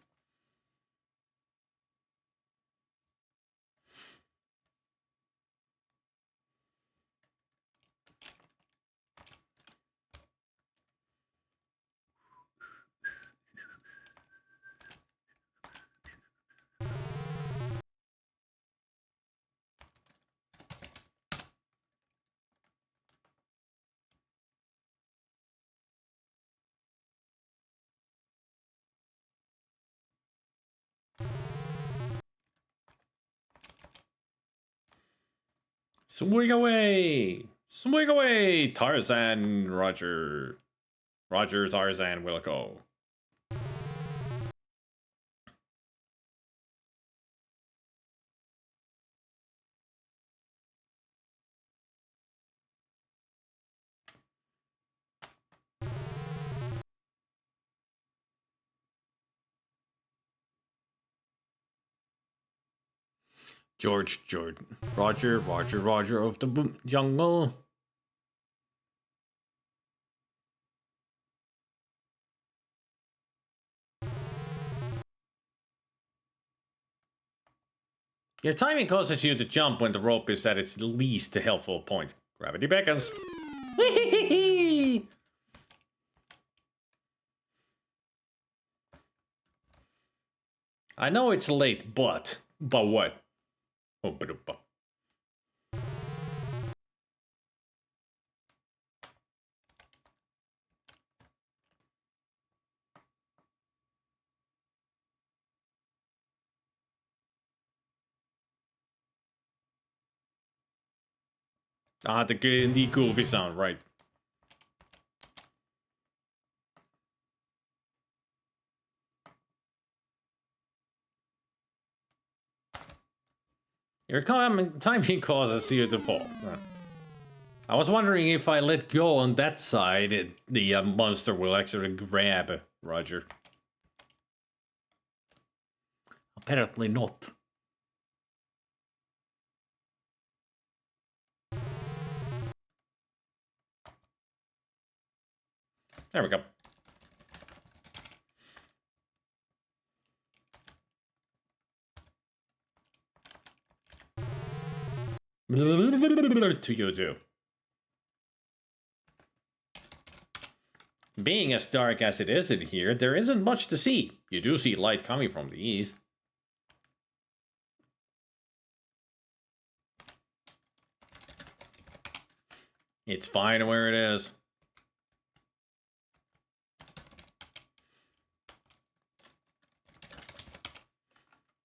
Swing away! Swing away! Tarzan, Roger. Roger, Tarzan, will go. George, Roger of the jungle. Your timing causes you to jump when the rope is at its least helpful point. Gravity beckons. I know it's late, but what? Ah, the goofy sound, right. Your timing causes you to fall. I was wondering if I let go on that side, the monster will actually grab Roger. Apparently not. There we go. To you too. Being as dark as it is in here, there isn't much to see. You do see light coming from the east. It's fine where it is.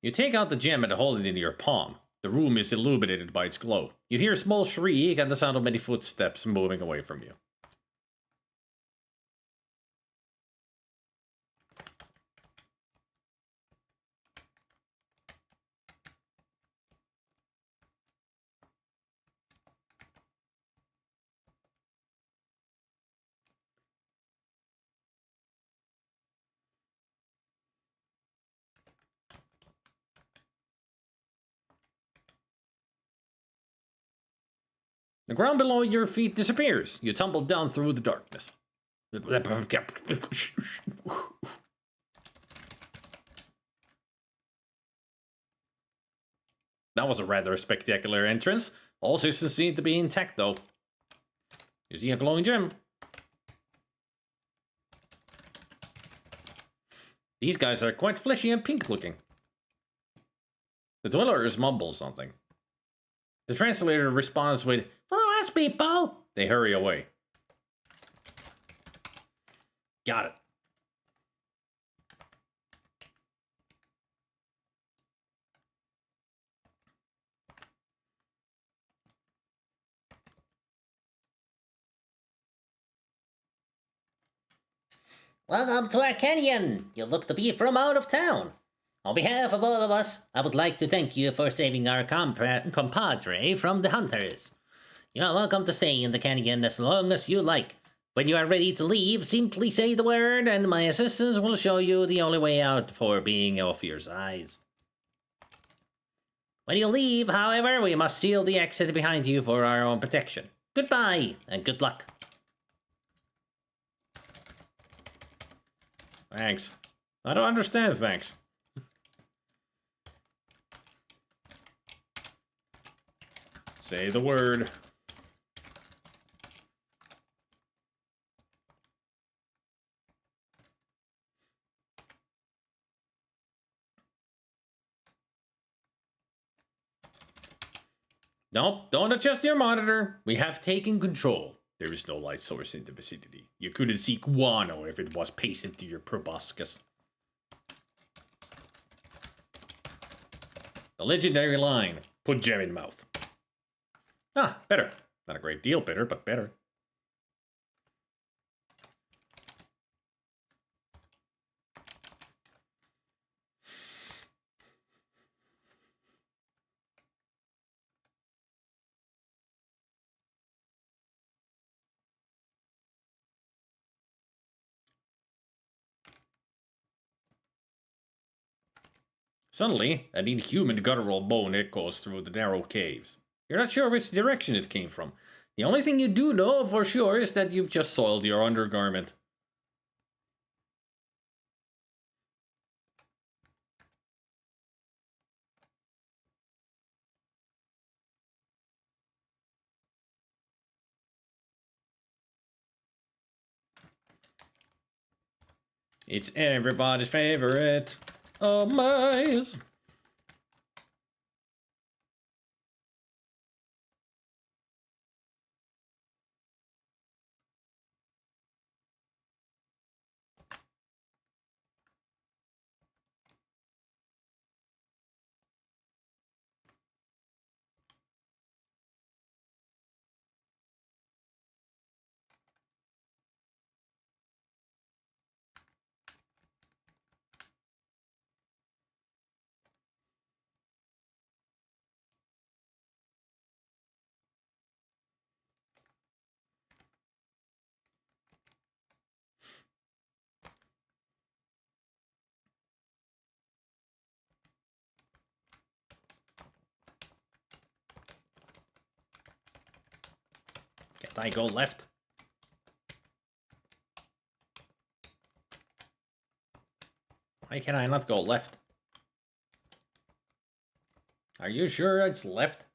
You take out the gem and hold it in your palm. The room is illuminated by its glow. You hear a small shriek and the sound of many footsteps moving away from you. The ground below your feet disappears. You tumble down through the darkness. That was a rather spectacular entrance. All systems seem to be intact, though. You see a glowing gem? These guys are quite fleshy and pink looking. The dwellers mumble something. The translator responds with, "Follow us, people!" They hurry away. Got it. Welcome to our canyon! You look to be from out of town. On behalf of all of us, I would like to thank you for saving our compadre from the hunters. You are welcome to stay in the canyon as long as you like. When you are ready to leave, simply say the word and my assistants will show you the only way out for being off your size. When you leave, however, we must seal the exit behind you for our own protection. Goodbye, and good luck. Thanks. I don't understand thanks. Say the word. Nope, don't adjust your monitor. We have taken control. There is no light source in the vicinity. You couldn't see guano if it was pasted to your proboscis. The legendary line, put gem in mouth. Ah, better. Not a great deal better, but better. Suddenly, an inhuman guttural moan echoes through the narrow caves. You're not sure which direction it came from. The only thing you do know for sure is that you've just soiled your undergarment. It's everybody's favorite. A maze. Can't I go left? Why can I not go left? Are you sure it's left?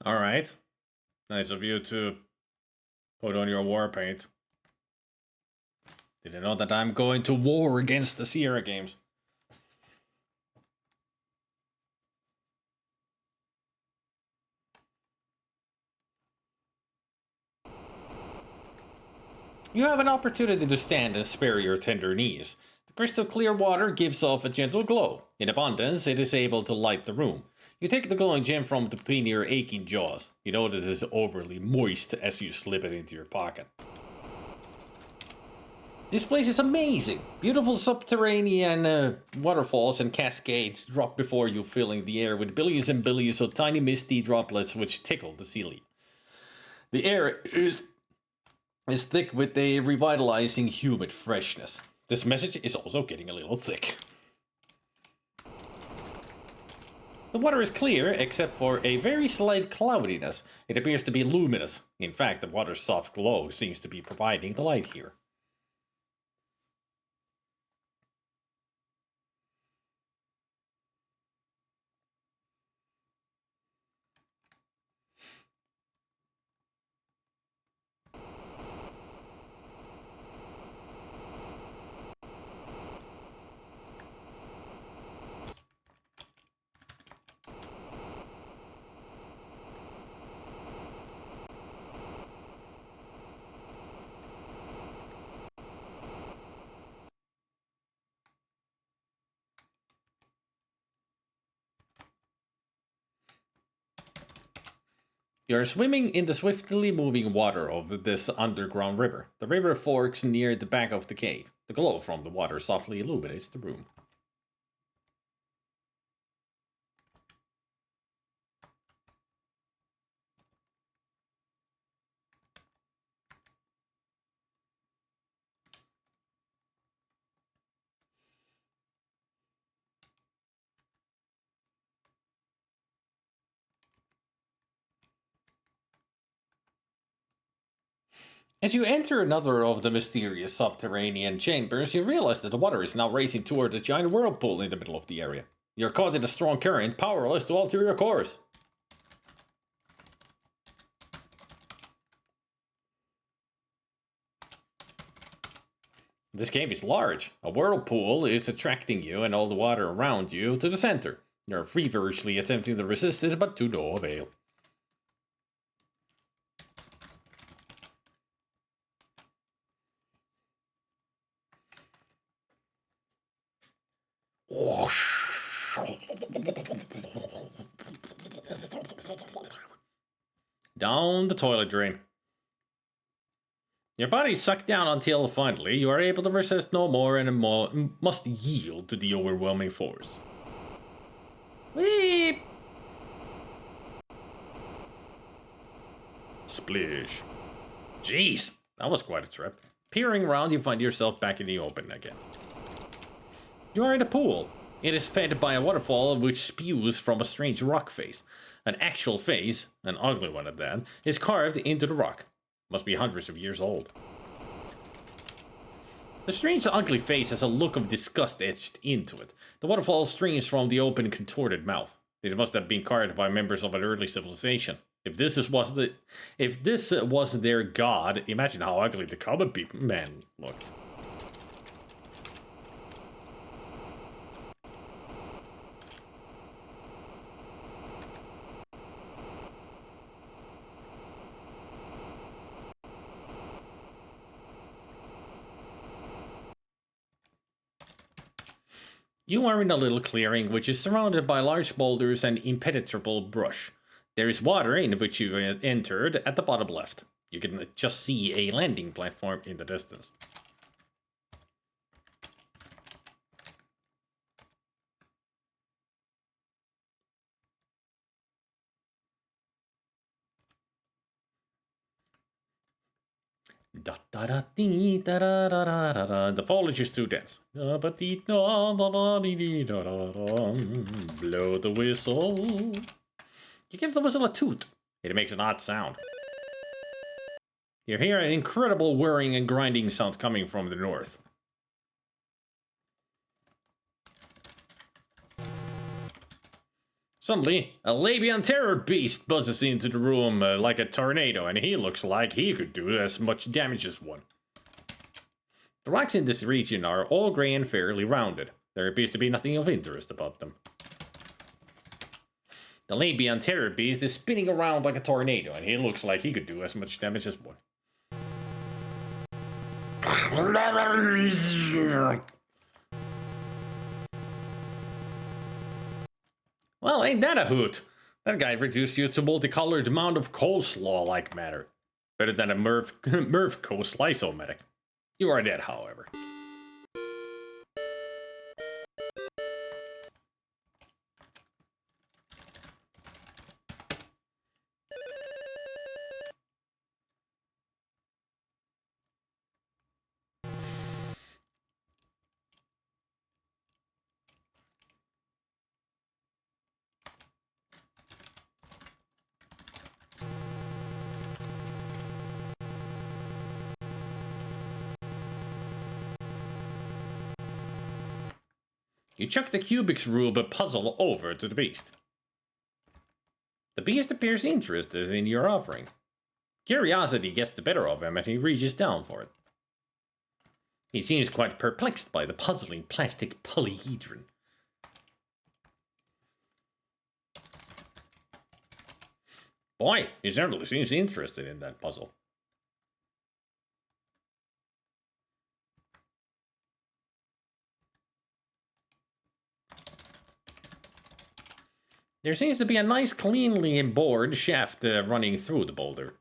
Alright. Nice of you to Put on your war paint. Did you know that I'm going to war against the Sierra games? You have an opportunity to stand and spare your tender knees. The crystal clear water gives off a gentle glow. In abundance, it is able to light the room. You take the glowing gem from between your aching jaws. You notice it is overly moist as you slip it into your pocket. This place is amazing. Beautiful subterranean waterfalls and cascades drop before you, filling the air with billions and billions of tiny misty droplets which tickle the ceiling. The air is thick with a revitalizing humid freshness. This message is also getting a little thick. The water is clear, except for a very slight cloudiness. It appears to be luminous. In fact, the water's soft glow seems to be providing the light here. You're swimming in the swiftly moving water of this underground river. The river forks near the back of the cave. The glow from the water softly illuminates the room. As you enter another of the mysterious subterranean chambers, you realize that the water is now racing toward a giant whirlpool in the middle of the area. You're caught in a strong current, powerless to alter your course. This cave is large. A whirlpool is attracting you and all the water around you to the center. You're feverishly attempting to resist it, but to no avail. Down the toilet drain. Your body is sucked down until finally you are able to resist no more and must yield to the overwhelming force. Weep! Splish. Jeez, that was quite a trip. Peering around, you find yourself back in the open again. You are in a pool. It is fed by a waterfall which spews from a strange rock face. An actual face, an ugly one at that, is carved into the rock. Must be hundreds of years old. The strange ugly face has a look of disgust etched into it. The waterfall streams from the open contorted mouth. It must have been carved by members of an early civilization. If this was their god, imagine how ugly the common man looked. You are in a little clearing which is surrounded by large boulders and impenetrable brush. There is water in which you entered at the bottom left. You can just see a landing platform in the distance. The foliage is too dense. Blow the whistle. You give the whistle a toot. It makes an odd sound. You hear an incredible whirring and grinding sound coming from the north. Suddenly, a Labian terror beast buzzes into the room like a tornado, and he looks like he could do as much damage as one. The rocks in this region are all grey and fairly rounded. There appears to be nothing of interest about them. The Labian terror beast is spinning around like a tornado, and he looks like he could do as much damage as one. Well, ain't that a hoot? That guy reduced you to multicolored amount of coleslaw-like matter. Better than a Mervco slice-o-matic. You are dead, however. You chuck the Kubik's Rube puzzle over to the beast. The beast appears interested in your offering. Curiosity gets the better of him and he reaches down for it. He seems quite perplexed by the puzzling plastic polyhedron. Boy, he certainly seems interested in that puzzle. There seems to be a nice cleanly bored shaft running through the boulder.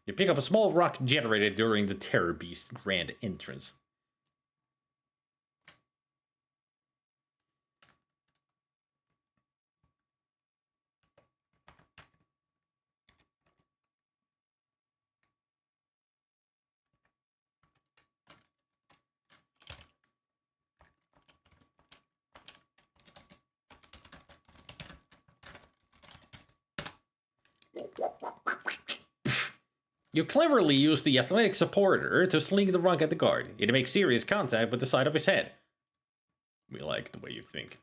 You pick up a small rock generated during the Terror Beast's grand entrance. You cleverly use the athletic supporter to sling the rock at the guard. It makes serious contact with the side of his head. We like the way you think.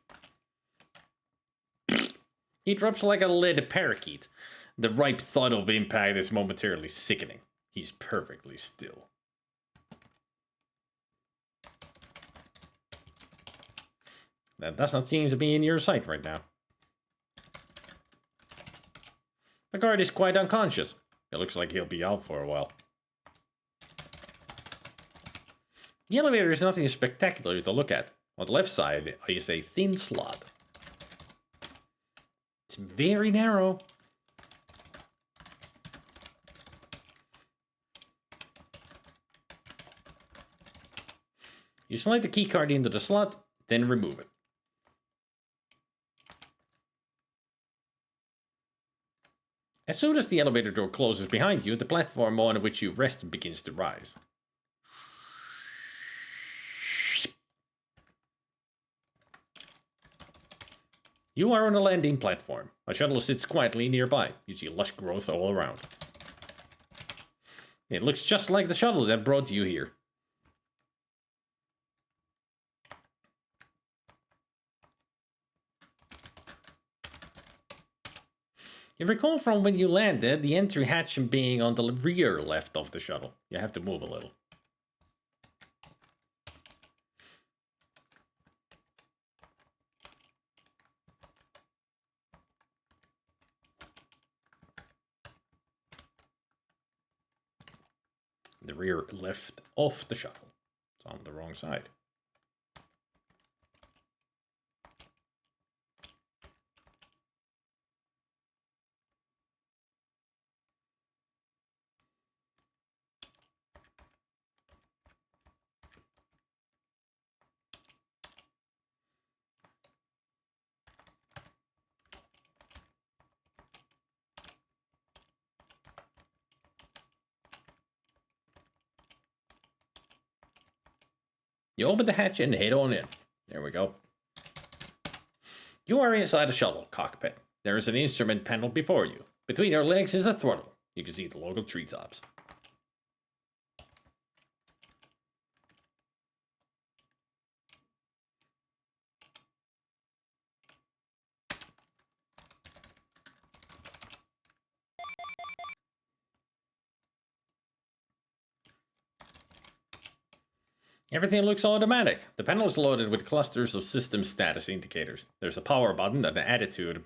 He drops like a lead parakeet. The ripe thud of impact is momentarily sickening. He's perfectly still. That does not seem to be in your sight right now. The guard is quite unconscious. It looks like he'll be out for a while. The elevator is nothing spectacular to look at. On the left side is a thin slot. It's very narrow. You slide the keycard into the slot, then remove it. As soon as the elevator door closes behind you, the platform on which you rest begins to rise. You are on a landing platform. A shuttle sits quietly nearby. You see lush growth all around. It looks just like the shuttle that brought you here. You recall from when you landed, the entry hatch being on the rear left of the shuttle. You have to move a little. The rear left of the shuttle. It's on the wrong side. You open the hatch and head on in. There we go. You are inside a shuttle cockpit. There is an instrument panel before you. Between your legs is a throttle. You can see the local treetops. Everything looks automatic. The panel is loaded with clusters of system status indicators. There's a power button, an attitude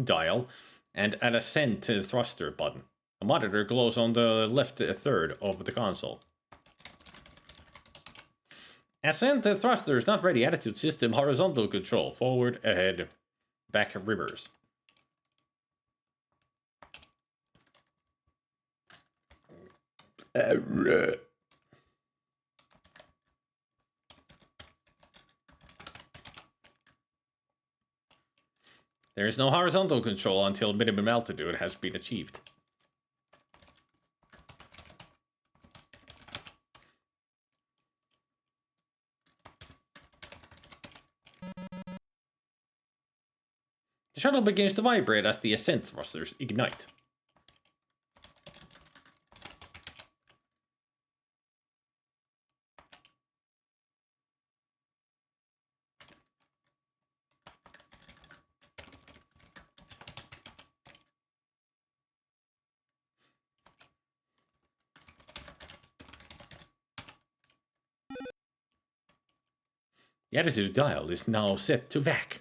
dial, and an ascent thruster button. A monitor glows on the left third of the console. Ascent thrusters not ready. Attitude system horizontal control. Forward, ahead, back, reverse. There is no horizontal control until minimum altitude has been achieved. The shuttle begins to vibrate as the ascent thrusters ignite. The attitude dial is now set to VAC.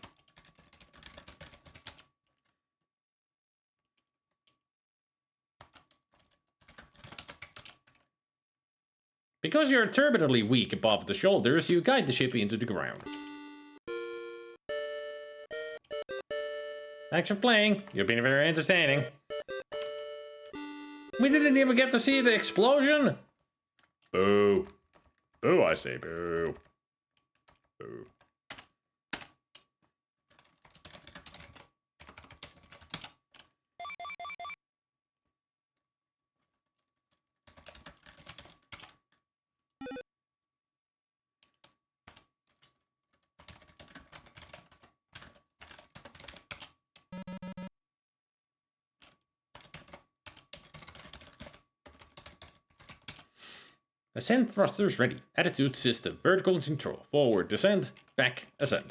Because you're terminally weak above the shoulders, you guide the ship into the ground. Thanks for playing. You've been very entertaining. We didn't even get to see the explosion. Boo. Boo, I say boo. Boo. Ascent thrusters ready. Attitude system. Vertical control. Forward descent. Back ascent.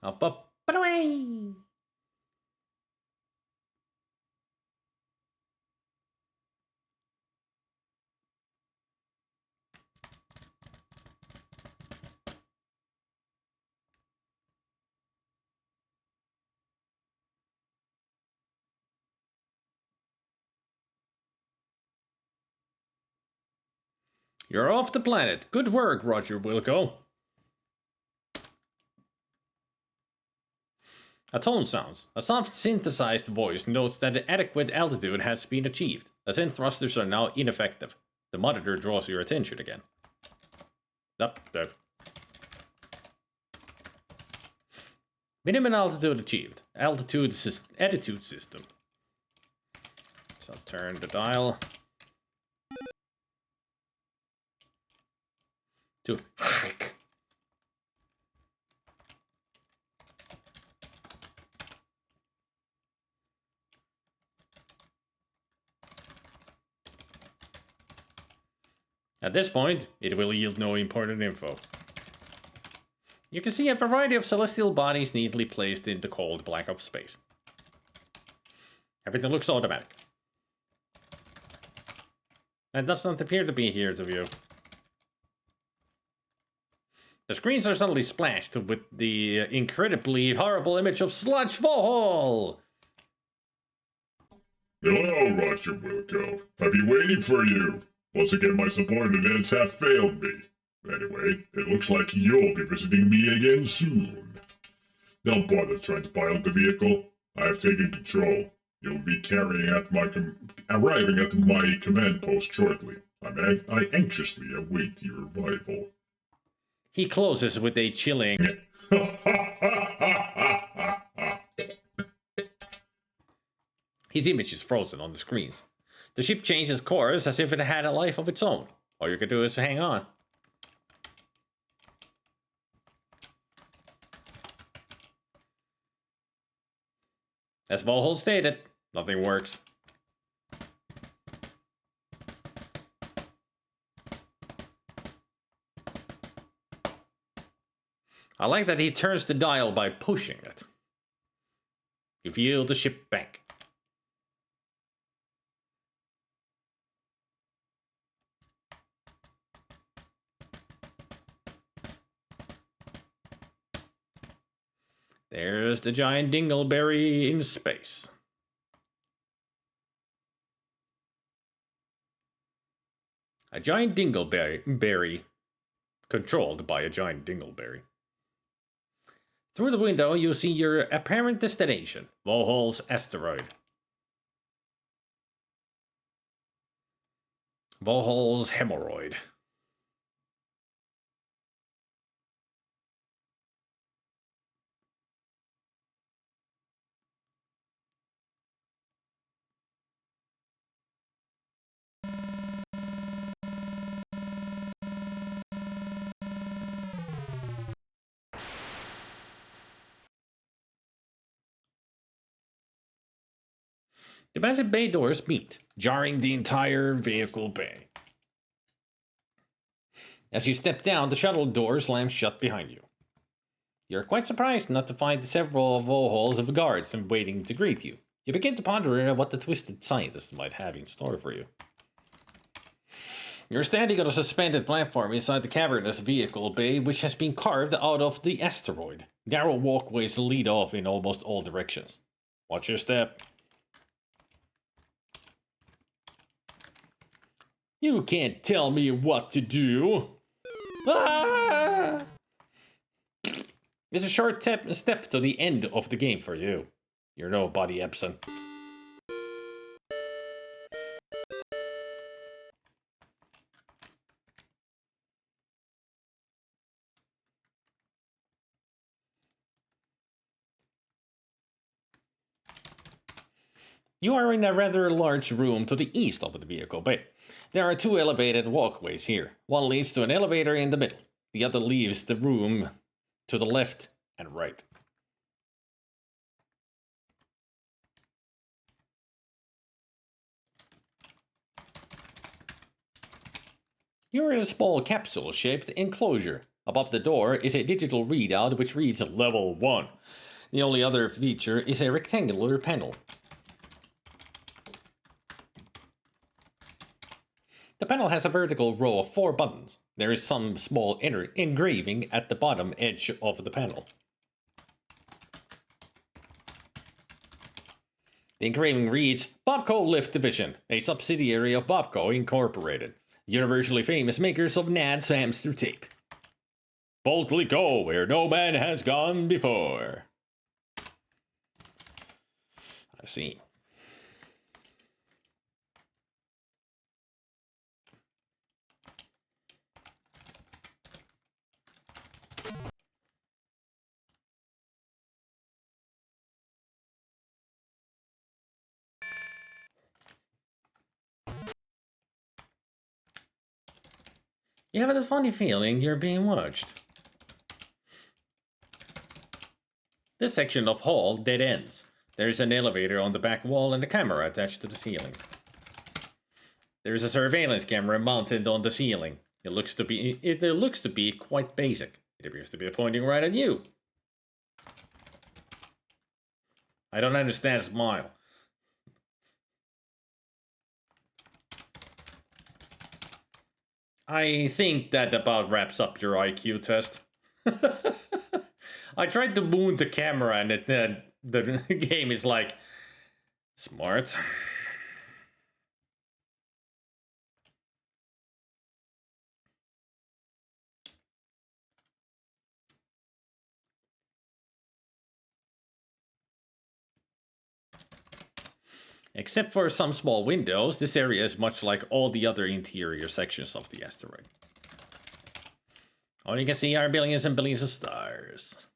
Up, and away! You're off the planet. Good work, Roger Wilco. A tone sounds. A soft synthesized voice notes that the adequate altitude has been achieved. Ascent thrusters are now ineffective. The monitor draws your attention again. Up. Minimum altitude achieved. Attitude system. So turn the dial to hike. At this point, it will yield no important info. You can see a variety of celestial bodies neatly placed in the cold black of space. Everything looks automatic. And does not appear to be here to view. The screens are suddenly splashed with the incredibly horrible image of Sludge Vohaul! Hello, Roger Wilco. I've been waiting for you. Once again, my subordinates have failed me. Anyway, it looks like you'll be visiting me again soon. Don't bother trying to pilot the vehicle. I have taken control. You'll be arriving at my command post shortly. I anxiously await your arrival. He closes with a chilling... His image is frozen on the screens. The ship changes course as if it had a life of its own. All you can do is hang on. As Vohaul stated, nothing works. I like that he turns the dial by pushing it. You feel the ship bank. There's the giant dingleberry in space. A giant dingleberry controlled by a giant dingleberry. Through the window, you see your apparent destination, Vohaul's asteroid. Vohaul's hemorrhoid. The massive bay doors meet, jarring the entire vehicle bay. As you step down, the shuttle door slams shut behind you. You're quite surprised not to find several Vohauls of guards waiting to greet you. You begin to ponder what the twisted scientist might have in store for you. You're standing on a suspended platform inside the cavernous vehicle bay, which has been carved out of the asteroid. Narrow walkways lead off in almost all directions. Watch your step. You can't tell me what to do. Ah! It's a short step to the end of the game for you. You're nobody, Epson. You are in a rather large room to the east of the vehicle bay. There are two elevated walkways here. One leads to an elevator in the middle. The other leaves the room to the left and right. You're in a small capsule-shaped enclosure. Above the door is a digital readout which reads Level 1. The only other feature is a rectangular panel. The panel has a vertical row of 4 buttons. There is some small engraving at the bottom edge of the panel. The engraving reads, Bobco Lift Division, a subsidiary of Bobco Incorporated, universally famous makers of Nad's hamster tape. Boldly go where no man has gone before. I see. You have a funny feeling you're being watched. This section of hall dead ends. There's an elevator on the back wall and a camera attached to the ceiling. There's a surveillance camera mounted on the ceiling. It looks to be quite basic. It appears to be pointing right at you. I don't understand smile. I think that about wraps up your IQ test. I tried to move the camera and the game is like, smart. Except for some small windows, this area is much like all the other interior sections of the asteroid. All you can see are billions and billions of stars.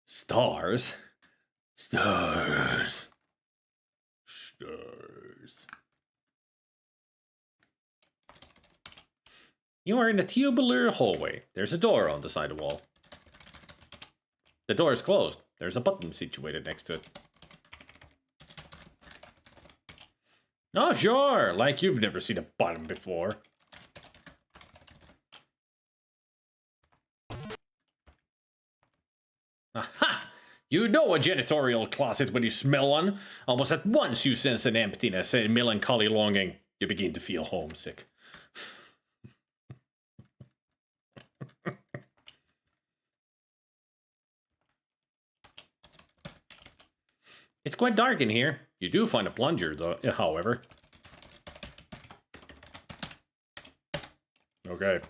Stars? Stars. Stars. You are in a tubular hallway. There's a door on the side wall. The door is closed. There's a button situated next to it. Oh, sure, like you've never seen a button before. Aha! You know a janitorial closet when you smell one. Almost at once you sense an emptiness, a melancholy longing. You begin to feel homesick. It's quite dark in here. You do find a plunger, though, however. Okay.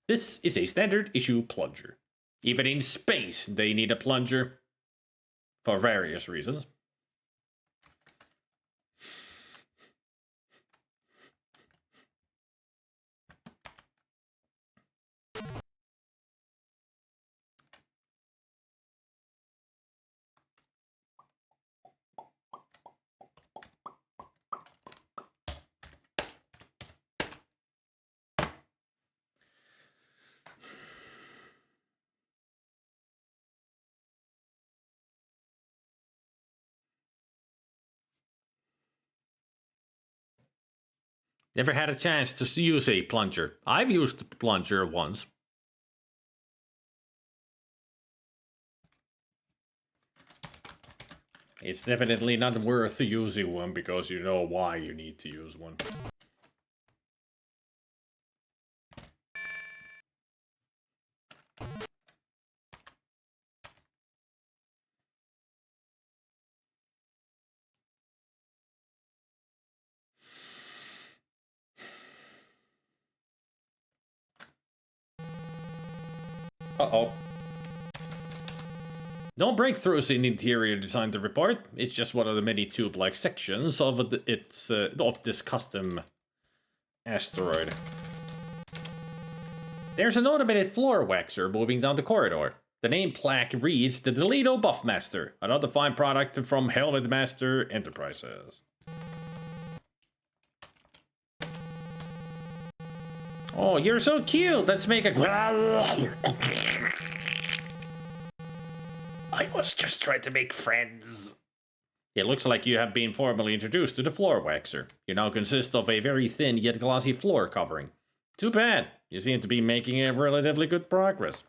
This is a standard issue plunger. Even in space, they need a plunger. For various reasons. Never had a chance to use a plunger. I've used the plunger once. It's definitely not worth using one because you know why you need to use one. Uh-oh. No breakthroughs in interior design to report. It's just one of the many tube-like sections of this custom asteroid. There's an automated floor waxer moving down the corridor. The name plaque reads the Delito Buffmaster, another fine product from Helmet Master Enterprises. Oh, you're so cute! Let's make a... I was just trying to make friends. It looks like you have been formally introduced to the floor waxer. You now consist of a very thin yet glossy floor covering. Too bad. You seem to be making a relatively good progress.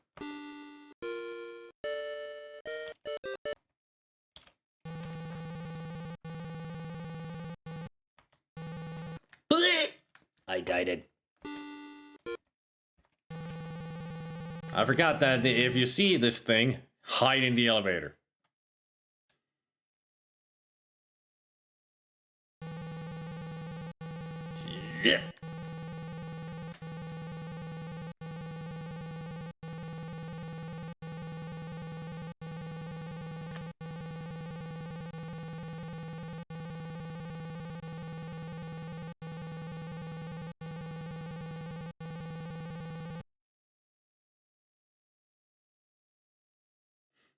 I died it. I forgot that if you see this thing, hide in the elevator. Yeah.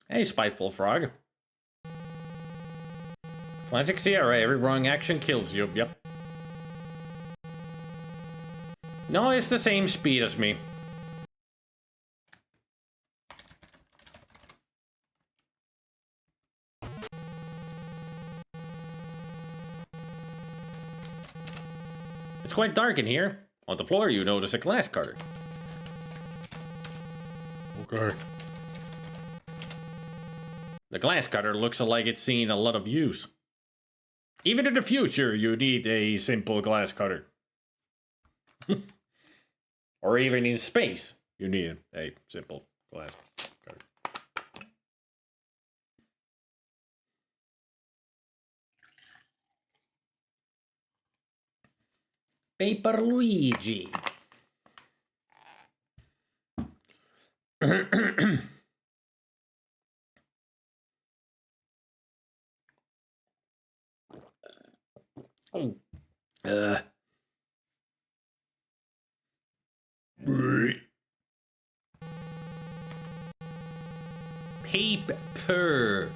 Hey, spiteful frog. Classic Sierra, every wrong action kills you, yep. No, it's the same speed as me. It's quite dark in here. On the floor, you notice a glass cutter. Okay. The glass cutter looks like it's seen a lot of use. Even in the future, you need a simple glass cutter. Or even in space, you need a simple glass cutter. Paper Luigi. Oh. Paper.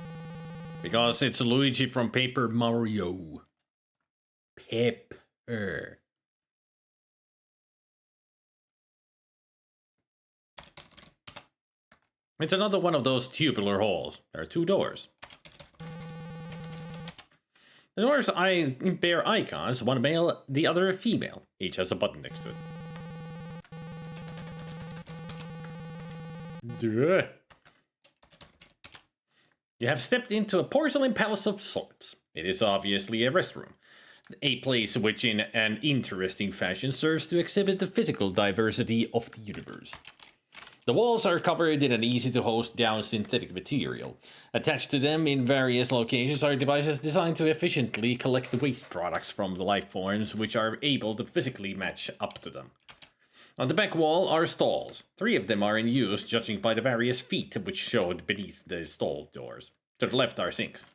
Because it's Luigi from Paper Mario. Pepper. It's another one of those tubular holes. There are two doors. The doors bear icons, one male, the other female. Each has a button next to it. Duh. You have stepped into a porcelain palace of sorts. It is obviously a restroom. A place which, in an interesting fashion, serves to exhibit the physical diversity of the universe. The walls are covered in an easy-to-hose down synthetic material. Attached to them in various locations are devices designed to efficiently collect the waste products from the life forms which are able to physically match up to them. On the back wall are stalls. 3 of them are in use, judging by the various feet which showed beneath the stall doors. To the left are sinks.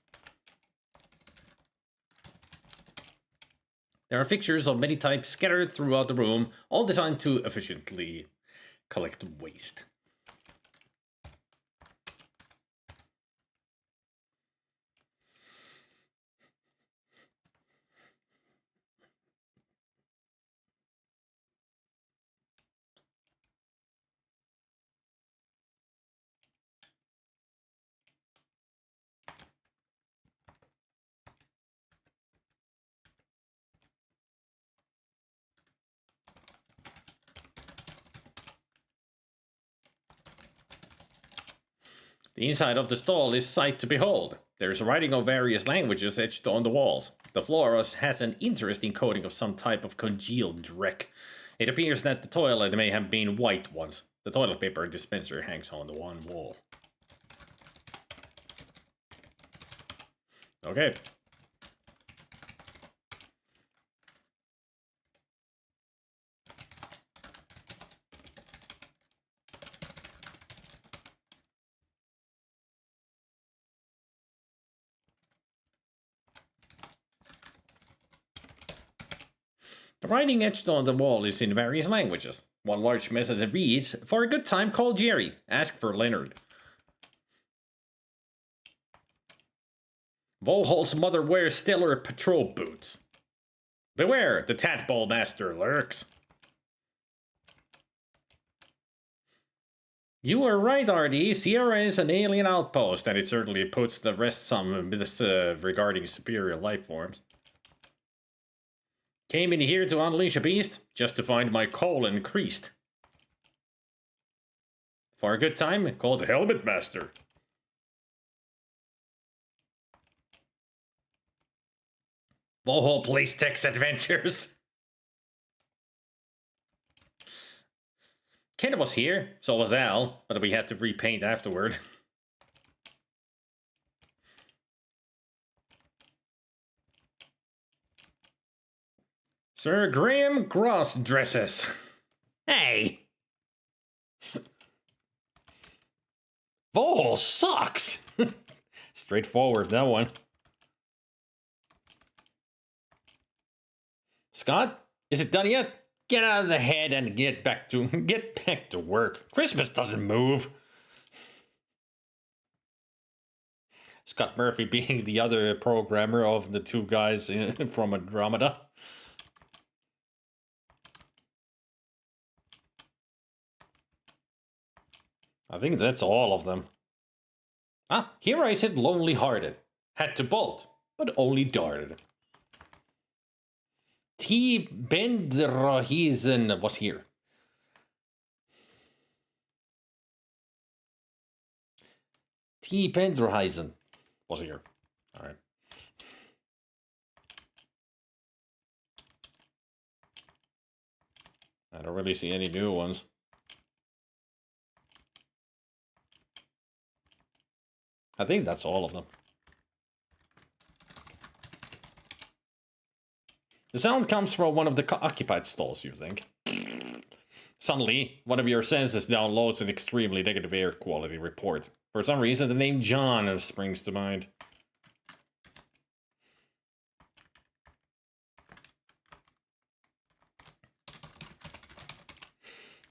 There are fixtures of many types scattered throughout the room, all designed to efficiently collect waste. The inside of the stall is sight to behold. There's writing of various languages etched on the walls. The floor has an interesting coating of some type of congealed dreck. It appears that the toilet may have been white once. The toilet paper dispenser hangs on the one wall. Okay. The writing etched on the wall is in various languages. One large message reads, "For a good time, call Jerry. Ask for Leonard." Vohaul's mother wears stellar patrol boots. Beware, the tadpole master lurks. You were right, RD. Sierra is an alien outpost, and it certainly puts to rest some myths regarding superior life forms. Came in here to unleash a beast, just to find my colon creased. For a good time, call the Helmet Master. Vohaul plays Tex Adventures. Ken was here, so was Al, but we had to repaint afterward. Sir Graham Gross dresses. Hey! Vohaul sucks! Straightforward, that one. Scott, is it done yet? Get out of the head and get back to work. Christmas doesn't move. Scott Murphy being the other programmer of the 2 guys from Andromeda. I think that's all of them. Ah, here I said lonely-hearted. Had to bolt, but only darted. T. Bendrahizen was here. T. Bendrahizen was here. All right. I don't really see any new ones. I think that's all of them. The sound comes from one of the occupied stalls, you think. Suddenly, one of your senses downloads an extremely negative air quality report. For some reason, the name John springs to mind.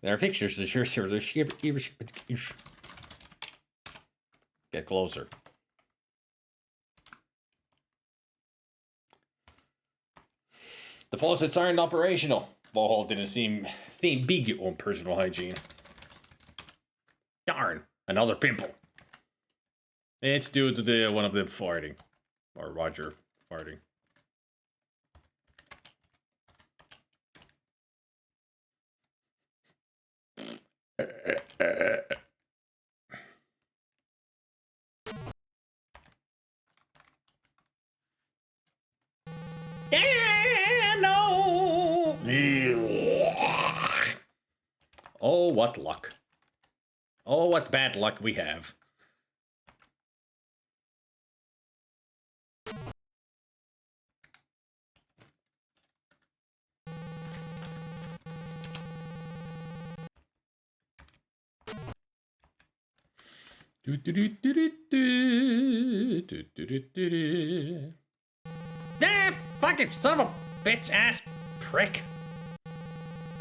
There are pictures that get closer. The faucets aren't operational. Vohaul didn't seem big on personal hygiene. Darn, another pimple. It's due to one of them farting. Or Roger farting. Oh, what luck. Oh, what bad luck we have. Ah, fucking son of a bitch ass prick.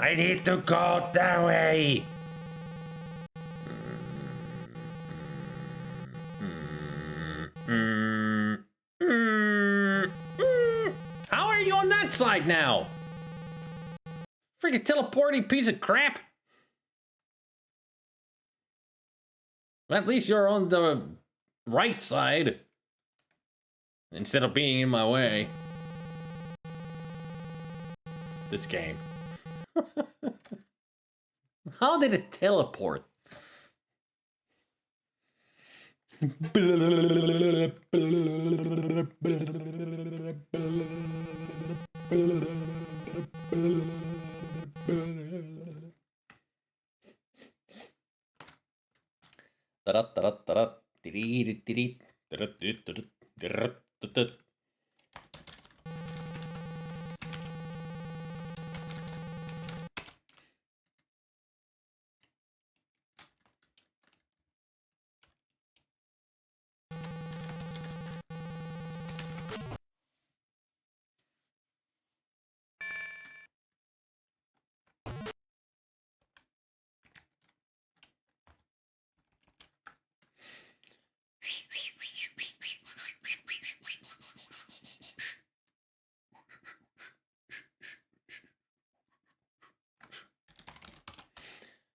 I need to go that way. How are you on that side now? Freaking teleporting piece of crap. At least you're on the right side. Instead of being in my way. This game. How did it teleport?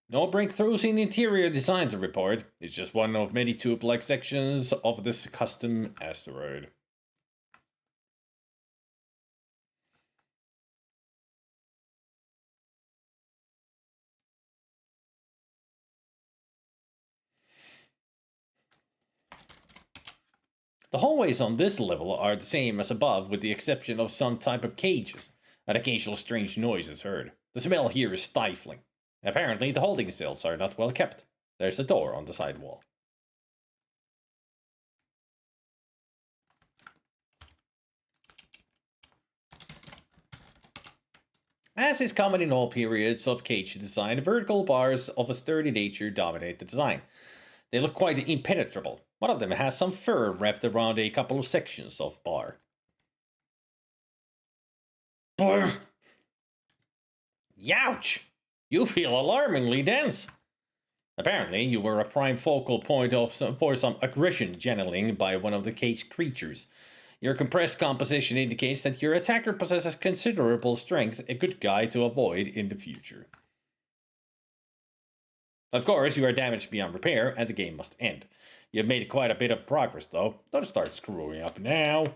No breakthroughs in interior design to report. It's just one of many tube-like sections of this custom asteroid. The hallways on this level are the same as above with the exception of some type of cages, and occasional strange noises heard. The smell here is stifling. Apparently the holding cells are not well kept. There's a door on the side wall. As is common in all periods of cage design, vertical bars of a sturdy nature dominate the design. They look quite impenetrable. One of them has some fur wrapped around a couple of sections of bar. Youch! You feel alarmingly dense. Apparently, you were a prime focal point for some aggression channeling by one of the cage creatures. Your compressed composition indicates that your attacker possesses considerable strength, a good guy to avoid in the future. Of course, you are damaged beyond repair, and the game must end. You have made quite a bit of progress, though. Don't start screwing up now.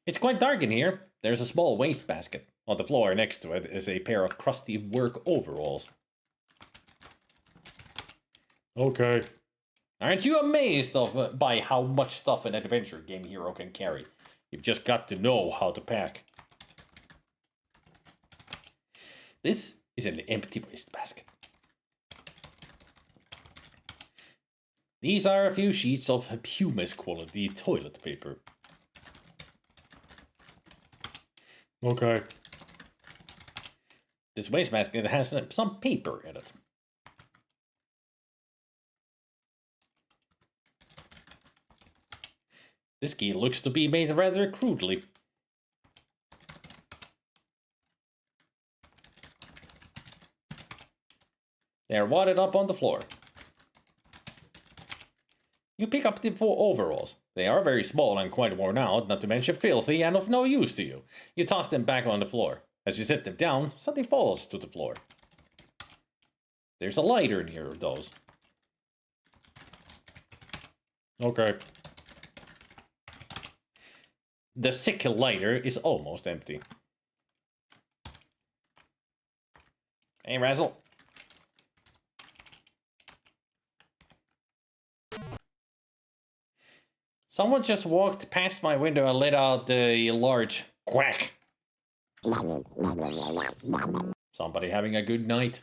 It's quite dark in here. There's a small wastebasket. On the floor next to it is a pair of crusty work overalls. Okay. Aren't you amazed by how much stuff an adventure game hero can carry? You've just got to know how to pack. This is an empty wastebasket. These are a few sheets of pumice quality toilet paper. Okay. This wastebasket has some paper in it. This key looks to be made rather crudely. They are wadded up on the floor. You pick up the 4 overalls. They are very small and quite worn out, not to mention filthy and of no use to you. You toss them back on the floor. As you set them down, something falls to the floor. There's a lighter near those. Okay. The sick lighter is almost empty. Hey, Razzle. Someone just walked past my window and let out a large quack. Somebody having a good night.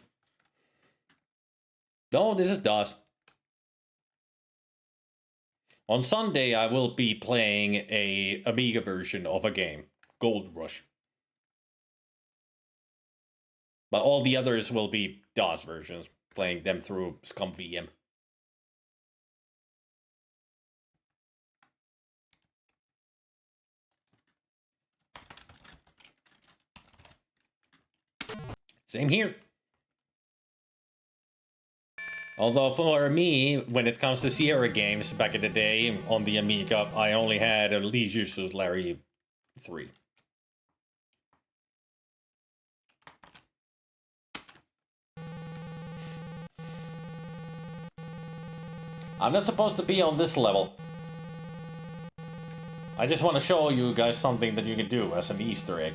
No, this is DOS. On Sunday, I will be playing a Amiga version of a game, Gold Rush. But all the others will be DOS versions, playing them through ScumVM. Same here. Although for me, when it comes to Sierra games back in the day on the Amiga, I only had a Leisure Suit Larry 3. I'm not supposed to be on this level. I just want to show you guys something that you can do as an Easter egg.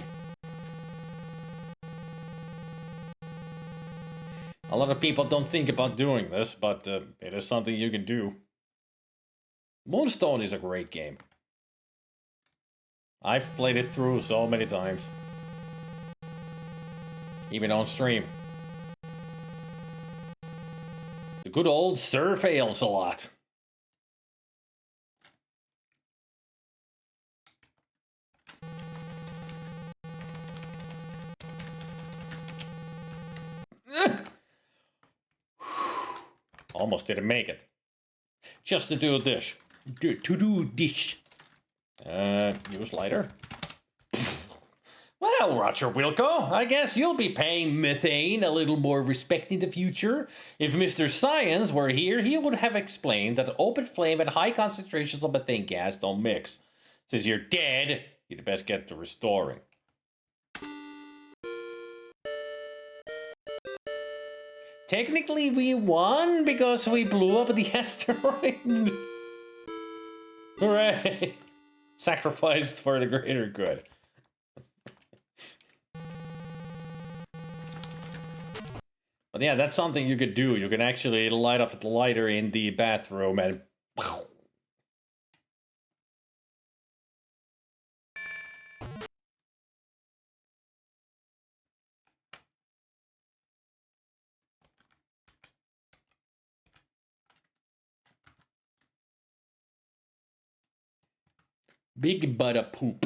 A lot of people don't think about doing this, but it is something you can do. Moonstone is a great game. I've played it through so many times. Even on stream. The good old Sir fails a lot. Almost didn't make it. Just to do this. To do this. Use lighter. Well, Roger Wilco, I guess you'll be paying methane a little more respect in the future. If Mr. Science were here, he would have explained that open flame and high concentrations of methane gas don't mix. Since you're dead, you'd best get to restoring. Technically, we won because we blew up the asteroid. Hooray! Sacrificed for the greater good. But yeah, that's something you could do. You can actually light up the lighter in the bathroom and... Big butt of poop.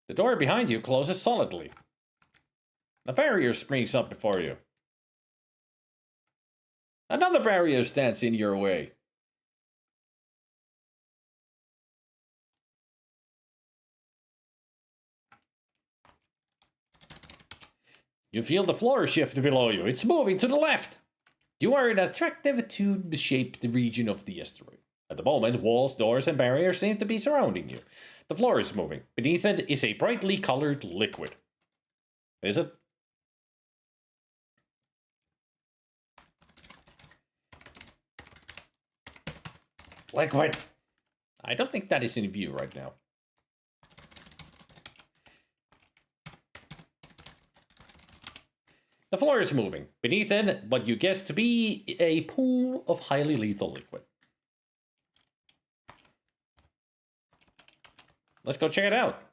The door behind you closes solidly. A barrier springs up before you. Another barrier stands in your way. You feel the floor shift below you. It's moving to the left. You are in an attractive tube-shaped region of the asteroid. At the moment, walls, doors, and barriers seem to be surrounding you. The floor is moving. Beneath it is a brightly colored liquid. Is it? Liquid! I don't think that is in view right now. The floor is moving. Beneath it, what you guess to be a pool of highly lethal liquid. Let's go check it out.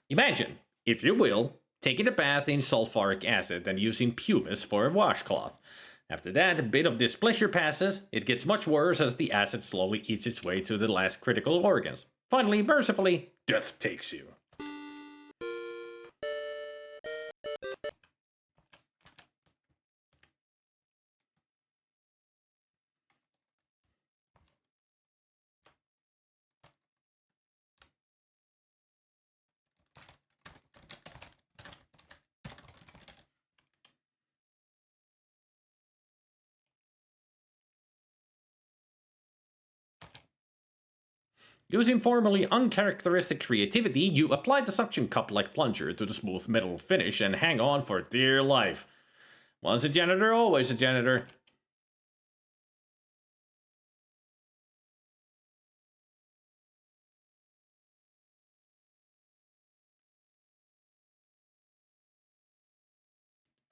Imagine, if you will, taking a bath in sulfuric acid and using pumice for a washcloth. After that, a bit of displeasure passes. It gets much worse as the acid slowly eats its way to the last critical organs. Finally, mercifully, death takes you. Using formerly uncharacteristic creativity, you apply the suction cup-like plunger to the smooth metal finish and hang on for dear life. Once a janitor, always a janitor.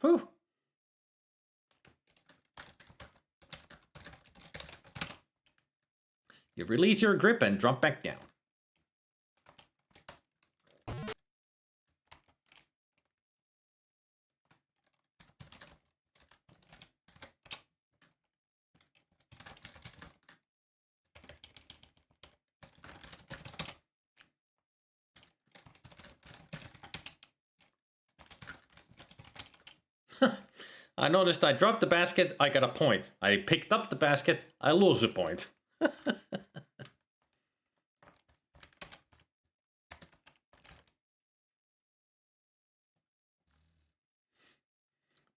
Whew. You release your grip and drop back down. I noticed I dropped the basket, I got a point. I picked up the basket, I lose a point.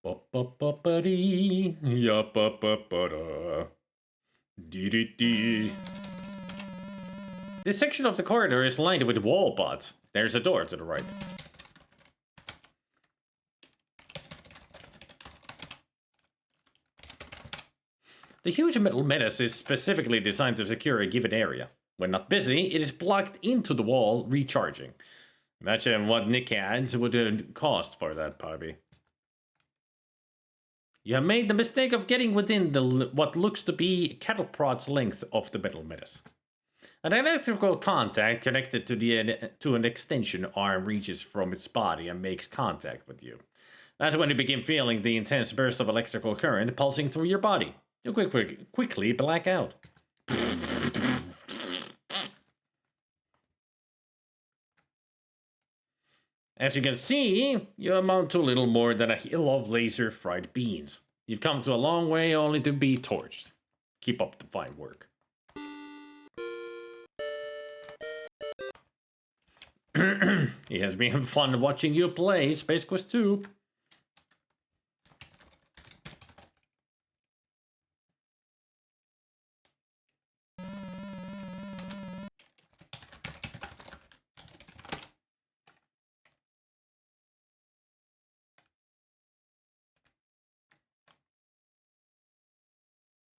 Ba-ba-ba-ba-dee, ya-ba-ba-ba-da. Dee-dee-dee. This section of the corridor is lined with wall bots. There's a door to the right. The huge metal menace is specifically designed to secure a given area. When not busy, it is blocked into the wall, recharging. Imagine what Nick ads would cost for that puppy. You have made the mistake of getting within what looks to be cattle prod's length of the metal menace. An electrical contact connected to an extension arm reaches from its body and makes contact with you. That's when you begin feeling the intense burst of electrical current pulsing through your body. You quickly black out. As you can see, you amount to little more than a hill of laser-fried beans. You've come to a long way only to be torched. Keep up the fine work. It has been fun watching you play Space Quest 2.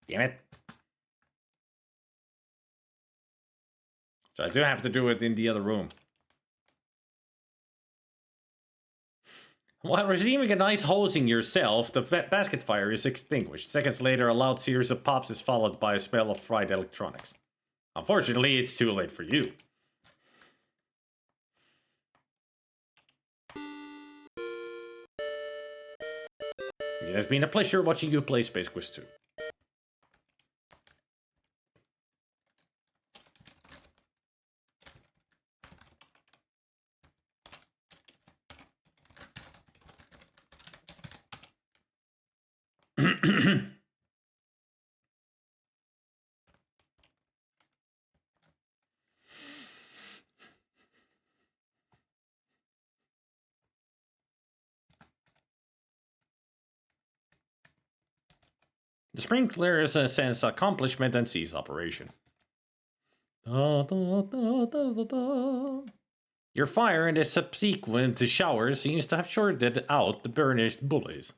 Damn it. So I do have to do it in the other room. While receiving a nice hosing yourself, the basket fire is extinguished. Seconds later, a loud series of pops is followed by a smell of fried electronics. Unfortunately, it's too late for you. It has been a pleasure watching you play Space Quest 2. The sprinkler sends accomplishment and cease operation. Da, da, da, da, da, da. Your fire and the subsequent shower seems to have shorted out the burnished bullies.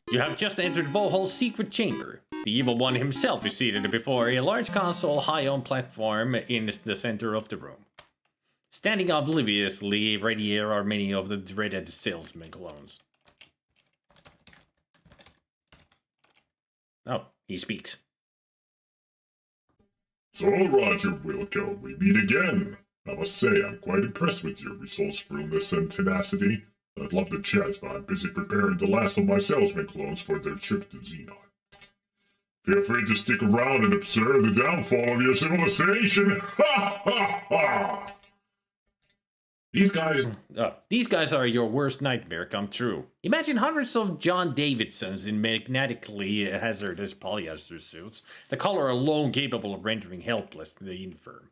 You have just entered Vohaul's secret chamber. The evil one himself is seated before a large console high on platform in the center of the room. Standing obliviously ready here are many of the dreaded salesman clones. Oh, he speaks. So, Roger Wilco, we meet again. I must say, I'm quite impressed with your resourcefulness and tenacity. I'd love to chat, but I'm busy preparing the last of my salesman clones for their trip to Xenon. Feel free to stick around and observe the downfall of your civilization. Ha ha ha! These guys are your worst nightmare come true. Imagine hundreds of John Davidsons in magnetically hazardous polyester suits, the color alone capable of rendering helpless the infirm.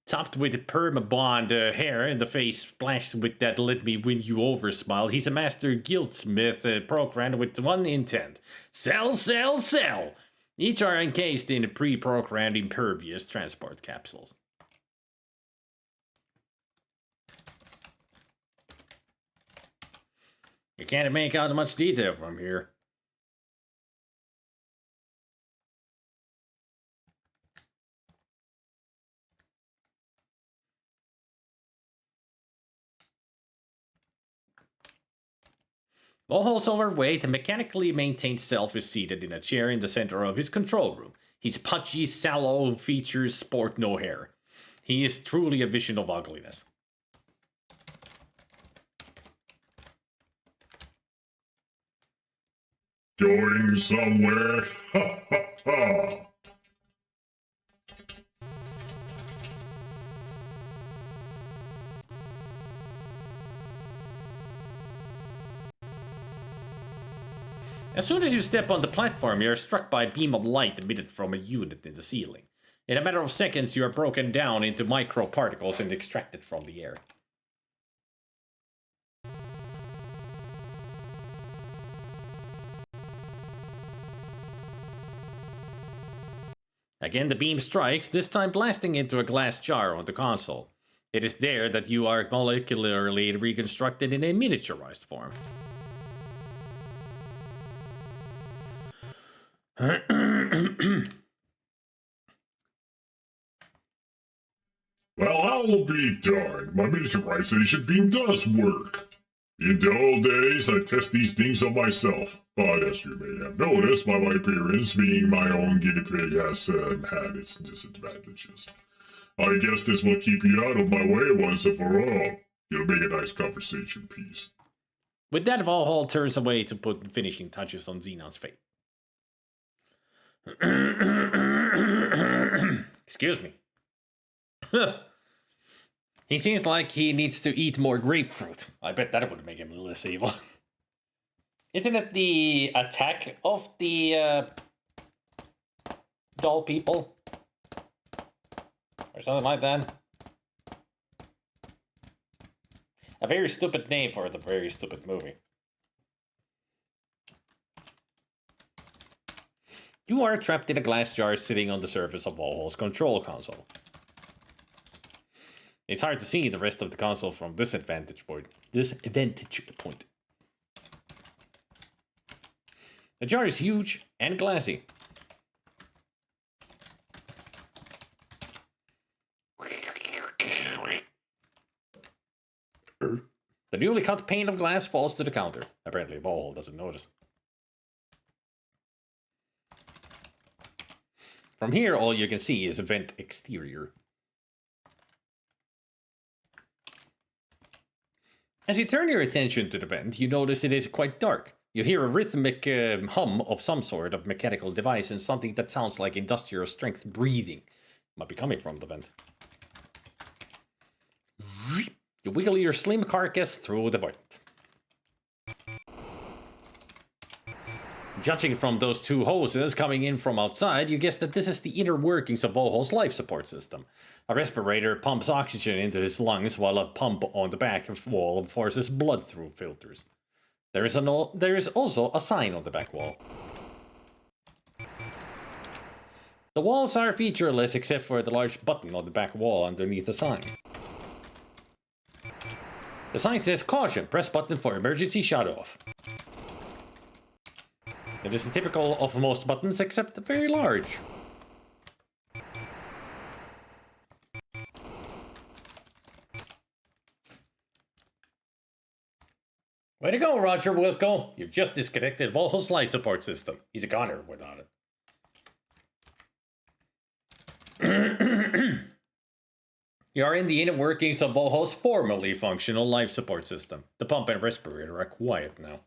Topped with perma-bond hair and the face splashed with that let me win you over smile, he's a master guildsmith programmed with one intent. Sell, sell, sell! Each are encased in pre-programmed impervious transport capsules. You can't make out much detail from here. Vohaul's overweight and mechanically maintained self is seated in a chair in the center of his control room. His pudgy, sallow features sport no hair. He is truly a vision of ugliness. Going somewhere? Ha ha ha! As soon as you step on the platform, you are struck by a beam of light emitted from a unit in the ceiling. In a matter of seconds, you are broken down into microparticles and extracted from the air. Again, the beam strikes, this time blasting into a glass jar on the console. It is there that you are molecularly reconstructed in a miniaturized form. Well, I'll be darned. My miniaturization beam does work. In the old days, I test these things on myself, but as you may have noticed by my appearance, being my own guinea pig has had its disadvantages. I guess this will keep you out of my way once and for all. You'll make a nice conversation piece. With that, Vohaul turns away to put finishing touches on Xenon's fate. Excuse me. He seems like he needs to eat more grapefruit. I bet that would make him less evil. Isn't it the attack of the doll people? Or something like that? A very stupid name for the very stupid movie. You are trapped in a glass jar sitting on the surface of Vohaul's control console. It's hard to see the rest of the console from this vantage point. The jar is huge and glassy. The newly cut pane of glass falls to the counter. Apparently, Vohaul doesn't notice. From here, all you can see is a vent exterior. As you turn your attention to the vent, you notice it is quite dark. You hear a rhythmic hum of some sort of mechanical device and something that sounds like industrial strength breathing. Might be coming from the vent. You wiggle your slim carcass through the vent. Judging from those two hoses coming in from outside, you guess that this is the inner workings of Vohaul's life support system. A respirator pumps oxygen into his lungs while a pump on the back wall forces blood through filters. There is also a sign on the back wall. The walls are featureless except for the large button on the back wall underneath the sign. The sign says, "Caution, press button for emergency shut-off." It is typical of most buttons except very large. Way to go, Roger Wilco. You've just disconnected Vohaul's life support system. He's a goner without it. You are in the inner workings of Vohaul's formerly functional life support system. The pump and respirator are quiet now.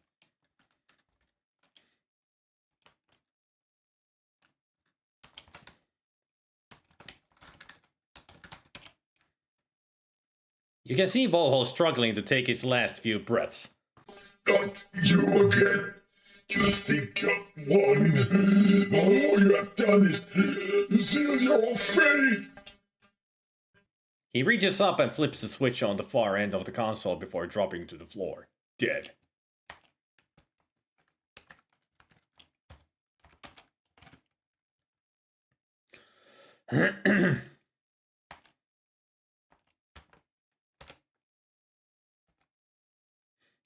You can see Vohaul struggling to take his last few breaths. Not you again. You think up one. All you have done is seal your own fate. He reaches up and flips the switch on the far end of the console before dropping to the floor, dead.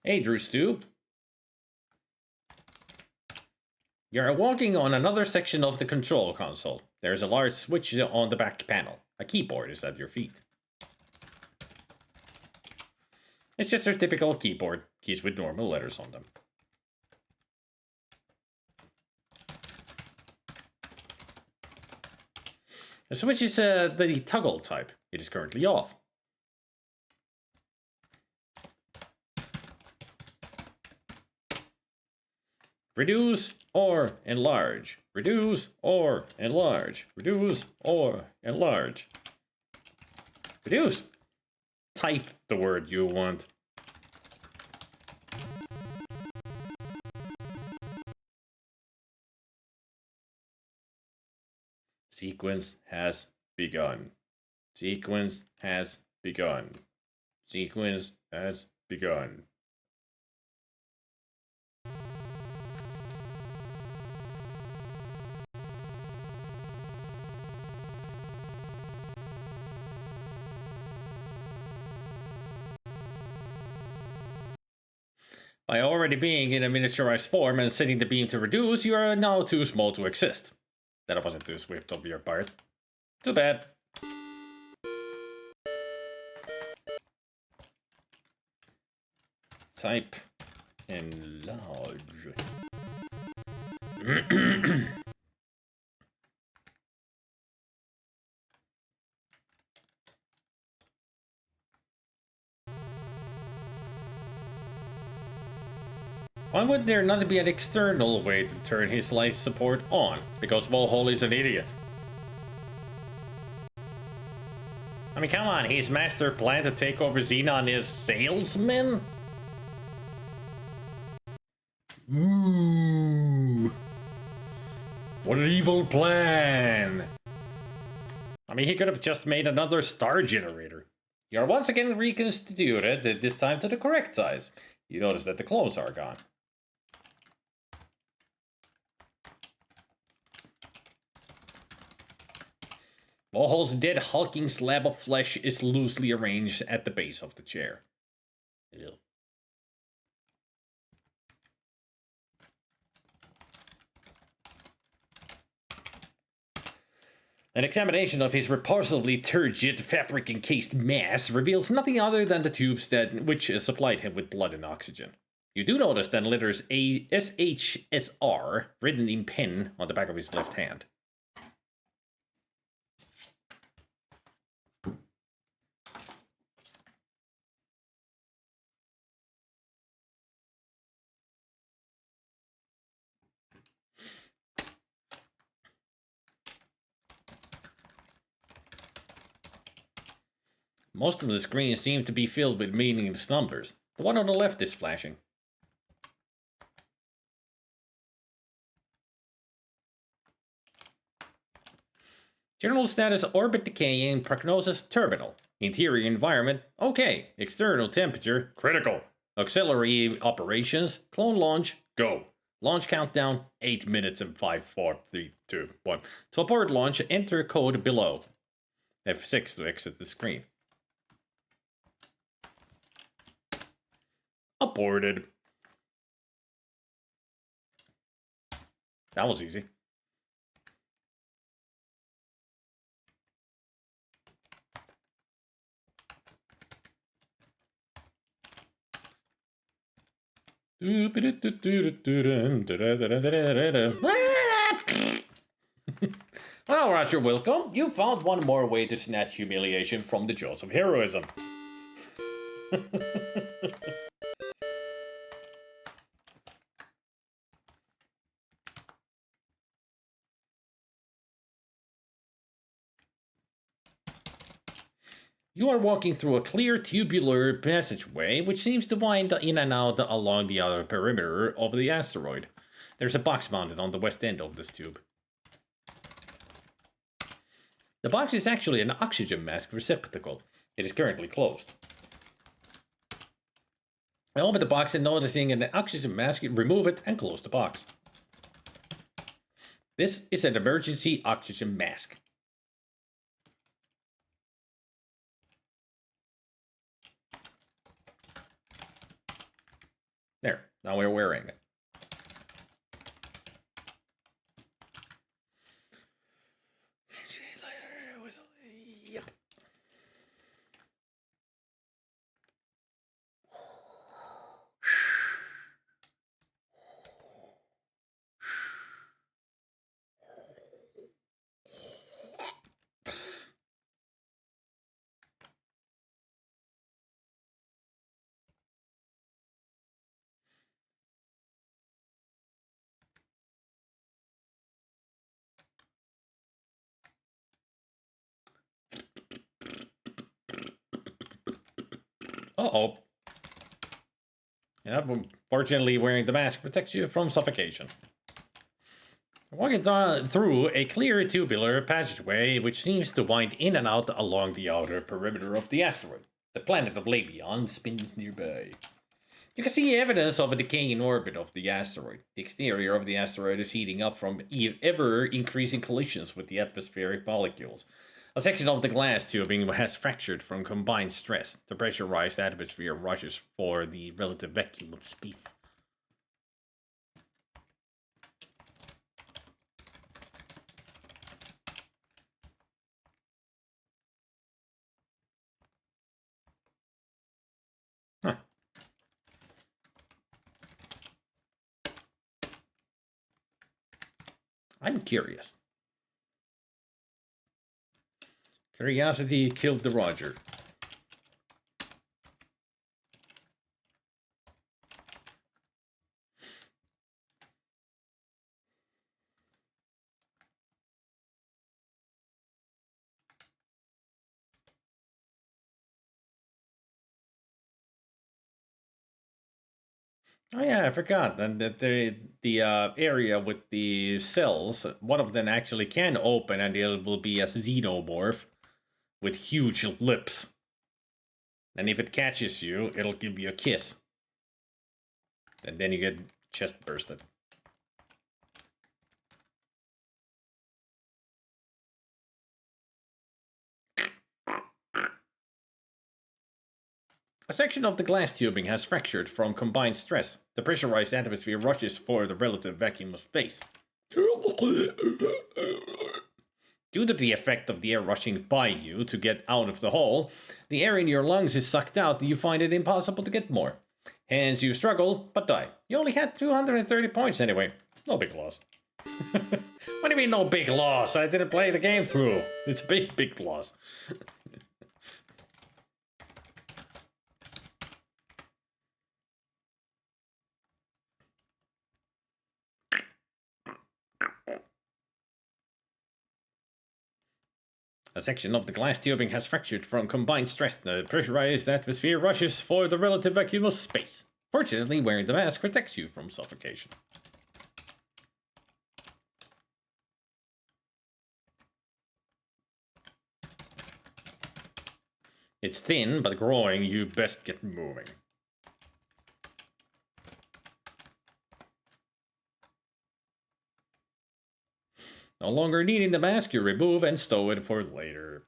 Hey, Drew Stu. You're walking on another section of the control console. There's a large switch on the back panel. A keyboard is at your feet. It's just a typical keyboard, keys with normal letters on them. The switch is the toggle type. It is currently off. Reduce or enlarge. Reduce or enlarge. Reduce or enlarge. Reduce. Type the word you want. Sequence has begun. Sequence has begun. Sequence has begun. By already being in a miniaturized form and setting the beam to reduce, you are now too small to exist. That wasn't too swift of your part. Too bad. Type enlarge. Why would there not be an external way to turn his life support on? Because Vohaul is an idiot. I mean, come on, his master plan to take over Xenon is salesman? Ooh. What an evil plan! I mean, he could have just made another star generator. You're once again reconstituted, this time to the correct size. You notice that the clones are gone. Vohaul's dead hulking slab of flesh is loosely arranged at the base of the chair. Ew. An examination of his repulsively turgid, fabric-encased mass reveals nothing other than the tubes which supplied him with blood and oxygen. You do notice then letters SHSR written in pen on the back of his left hand. Most of the screens seem to be filled with meaningless numbers. The one on the left is flashing. General status orbit decaying, prognosis terminal. Interior environment, okay. External temperature, critical. Auxiliary operations, clone launch, go. Launch countdown, 8 minutes and 5, 4, 3, 2, 1. To abort launch, enter code below. F6 to exit the screen. Aborted. That was easy. Well, Roger, welcome. You found one more way to snatch humiliation from the jaws of heroism. You are walking through a clear tubular passageway which seems to wind in and out along the outer perimeter of the asteroid. There's a box mounted on the west end of this tube. The box is actually an oxygen mask receptacle. It is currently closed. Open the box and noticing an oxygen mask, remove it and close the box. This is an emergency oxygen mask. There, now we're wearing it. Yep. Uh-oh. Yeah, fortunately wearing the mask protects you from suffocation. Walking through a clear tubular passageway which seems to wind in and out along the outer perimeter of the asteroid. The planet of Labion spins nearby. You can see evidence of a decaying orbit of the asteroid. The exterior of the asteroid is heating up from ever-increasing collisions with the atmospheric molecules. A section of the glass tubing has fractured from combined stress. The pressurized atmosphere rushes for the relative vacuum of space. Huh. I'm curious. Curiosity killed the Roger. Oh yeah, I forgot that the area with the cells, one of them actually can open and it will be a xenomorph with huge lips. And if it catches you, it'll give you a kiss. And then you get chest bursted. A section of the glass tubing has fractured from combined stress. The pressurized atmosphere rushes for the relative vacuum of space. Due to the effect of the air rushing by you to get out of the hole, the air in your lungs is sucked out and you find it impossible to get more. Hence you struggle, but die. You only had 230 points anyway. No big loss. What do you mean no big loss? I didn't play the game through. It's a big loss. A section of the glass tubing has fractured from combined stress. The pressurized atmosphere rushes for the relative vacuum of space. Fortunately, wearing the mask protects you from suffocation. It's thin, but growing. You best get moving. No longer needing the mask, you remove and stow it for later.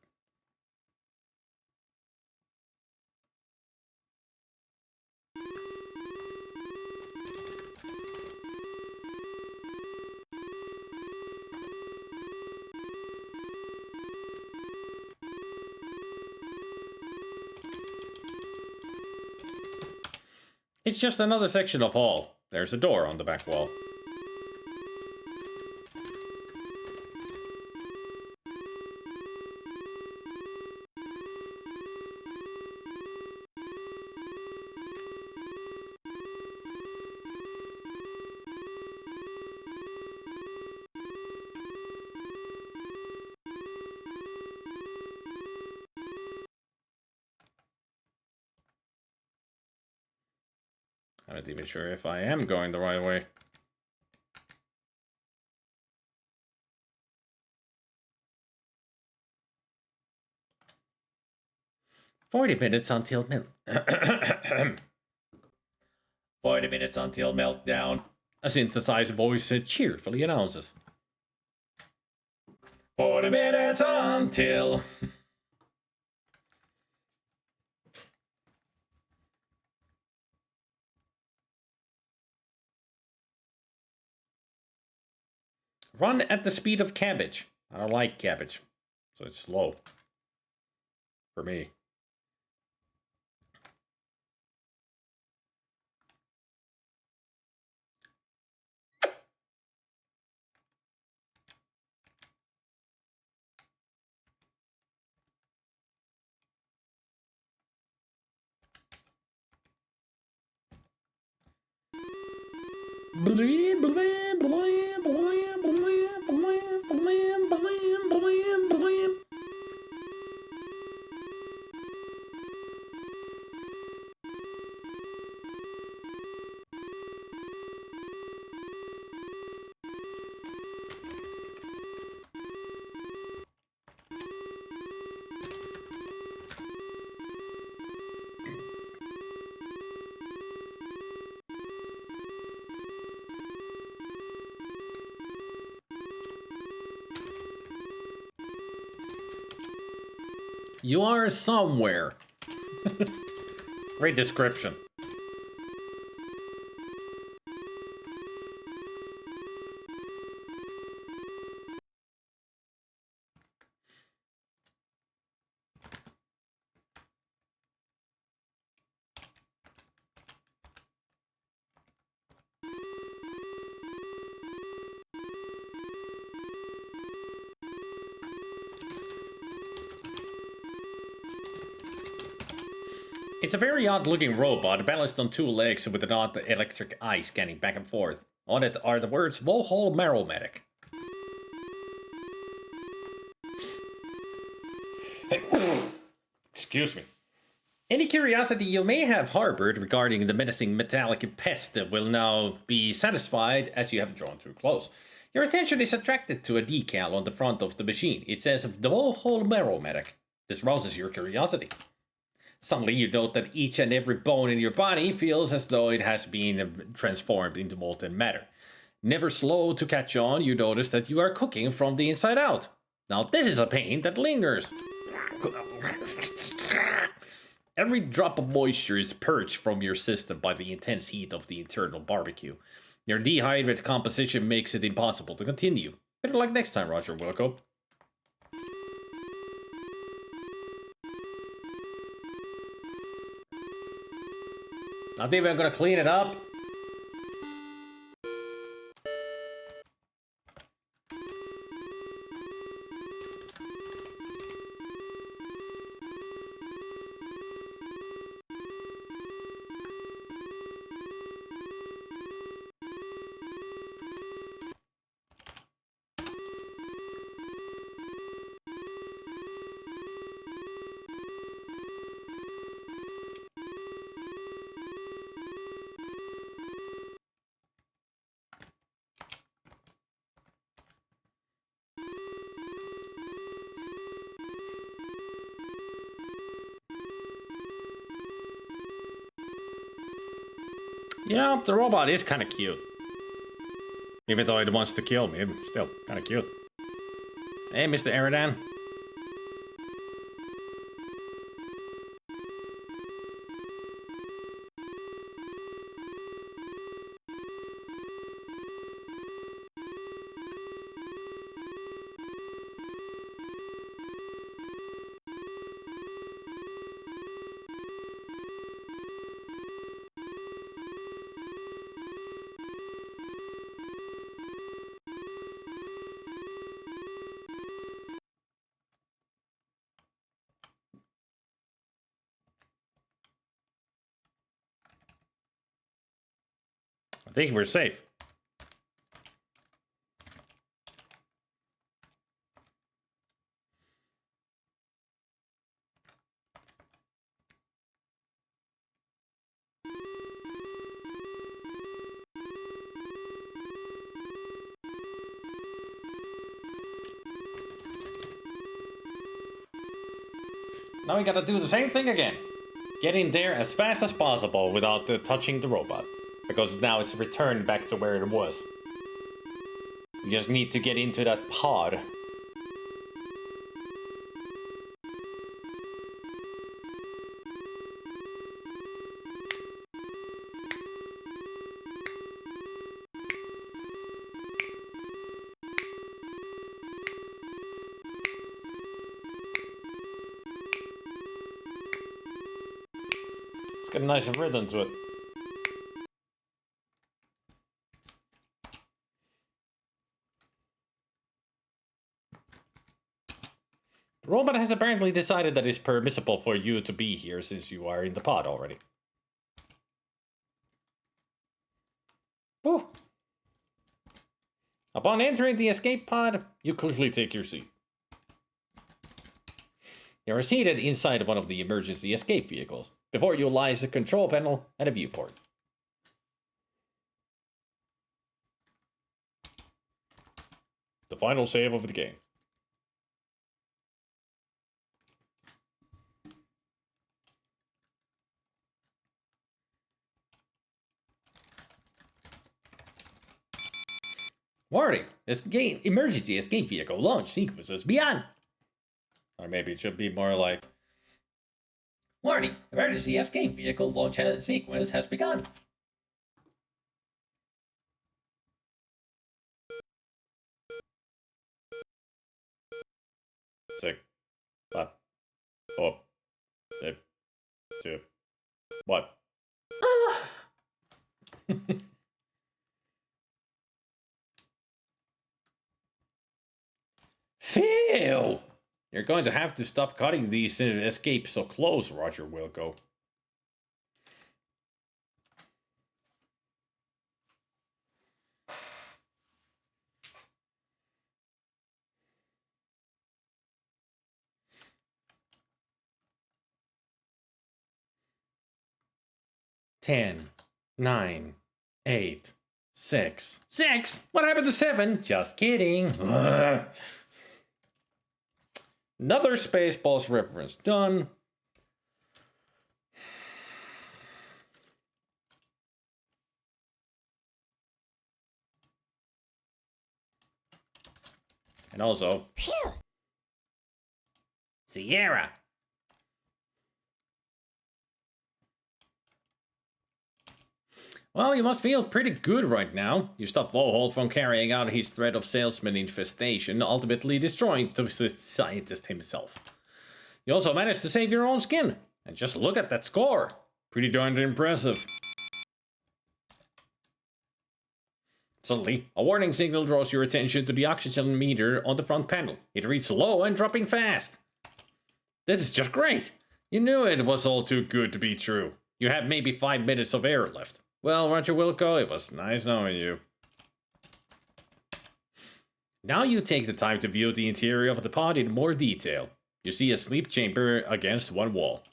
It's just another section of hall. There's a door on the back wall. I'm not even sure if I am going the right way. $40 until 40 minutes until meltdown. A synthesized voice cheerfully announces. 40 minutes until. Run at the speed of cabbage. I don't like cabbage, so it's slow. For me. You are somewhere. Great description. It's a very odd-looking robot balanced on 2 legs with an odd electric eye scanning back and forth. On it are the words Vohaul Marrow-medic. Excuse me. Any curiosity you may have harbored regarding the menacing metallic pest will now be satisfied as you have drawn too close. Your attention is attracted to a decal on the front of the machine. It says the Vohaul Marrow-medic. This rouses your curiosity. Suddenly you note that each and every bone in your body feels as though it has been transformed into molten matter. Never slow to catch on, you notice that you are cooking from the inside out. Now this is a pain that lingers. Every drop of moisture is purged from your system by the intense heat of the internal barbecue. Your dehydrated composition makes it impossible to continue. Better luck next time, Roger Wilco. Not even gonna clean it up. You know, the robot is kind of cute. Even though it wants to kill me, it's still kind of cute. Hey, Mr. Eridan. I think we're safe. Now we gotta do the same thing again. Get in there as fast as possible without touching the robot. Because now it's returned back to where it was. You just need to get into that pod. It's got a nice rhythm to it. The robot has apparently decided that it's permissible for you to be here since you are in the pod already. Whew. Upon entering the escape pod, you quickly take your seat. You are seated inside one of the emergency escape vehicles. Before you lies the control panel and a viewport. The final save of the game. Warning! Emergency escape vehicle launch sequences begun! Or maybe it should be more like... Warning! Emergency escape vehicle launch sequence has begun! Six, 5, 4, 3, 2, 1. Phil! You're going to have to stop cutting these escapes so close, Roger Wilco. Ten, 9, 8, 6. 6? What happened to 7? Just kidding. Another Spaceballs reference done. And also, Phew. Sierra. Well, you must feel pretty good right now. You stopped Vohaul from carrying out his threat of salesman infestation, ultimately destroying the scientist himself. You also managed to save your own skin. And just look at that score. Pretty darn impressive. Suddenly, a warning signal draws your attention to the oxygen meter on the front panel. It reads low and dropping fast. This is just great. You knew it was all too good to be true. You had maybe 5 minutes of air left. Well, Roger Wilco, it was nice knowing you. Now you take the time to view the interior of the pod in more detail. You see a sleep chamber against one wall.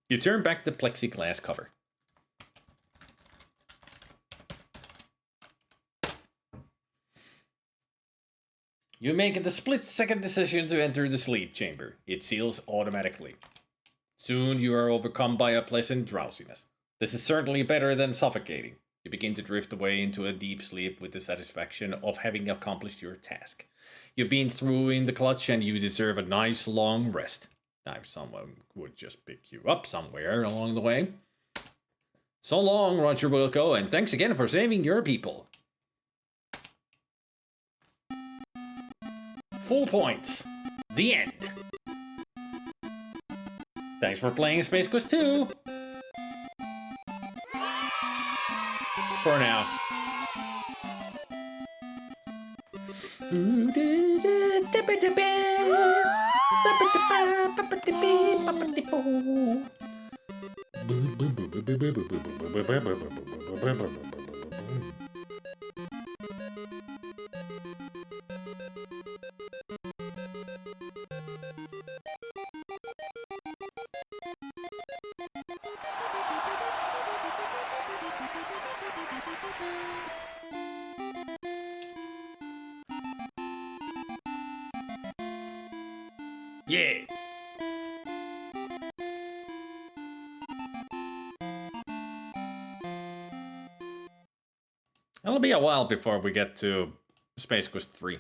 You turn back the plexiglass cover. You make the split-second decision to enter the sleep chamber. It seals automatically. Soon you are overcome by a pleasant drowsiness. This is certainly better than suffocating. You begin to drift away into a deep sleep with the satisfaction of having accomplished your task. You've been through in the clutch and you deserve a nice long rest. Now someone would just pick you up somewhere along the way. So long, Roger Wilco, and thanks again for saving your people. Full points. The end. Thanks for playing Space Quest 2. For now. Yeah! It'll be a while before we get to Space Quest 3.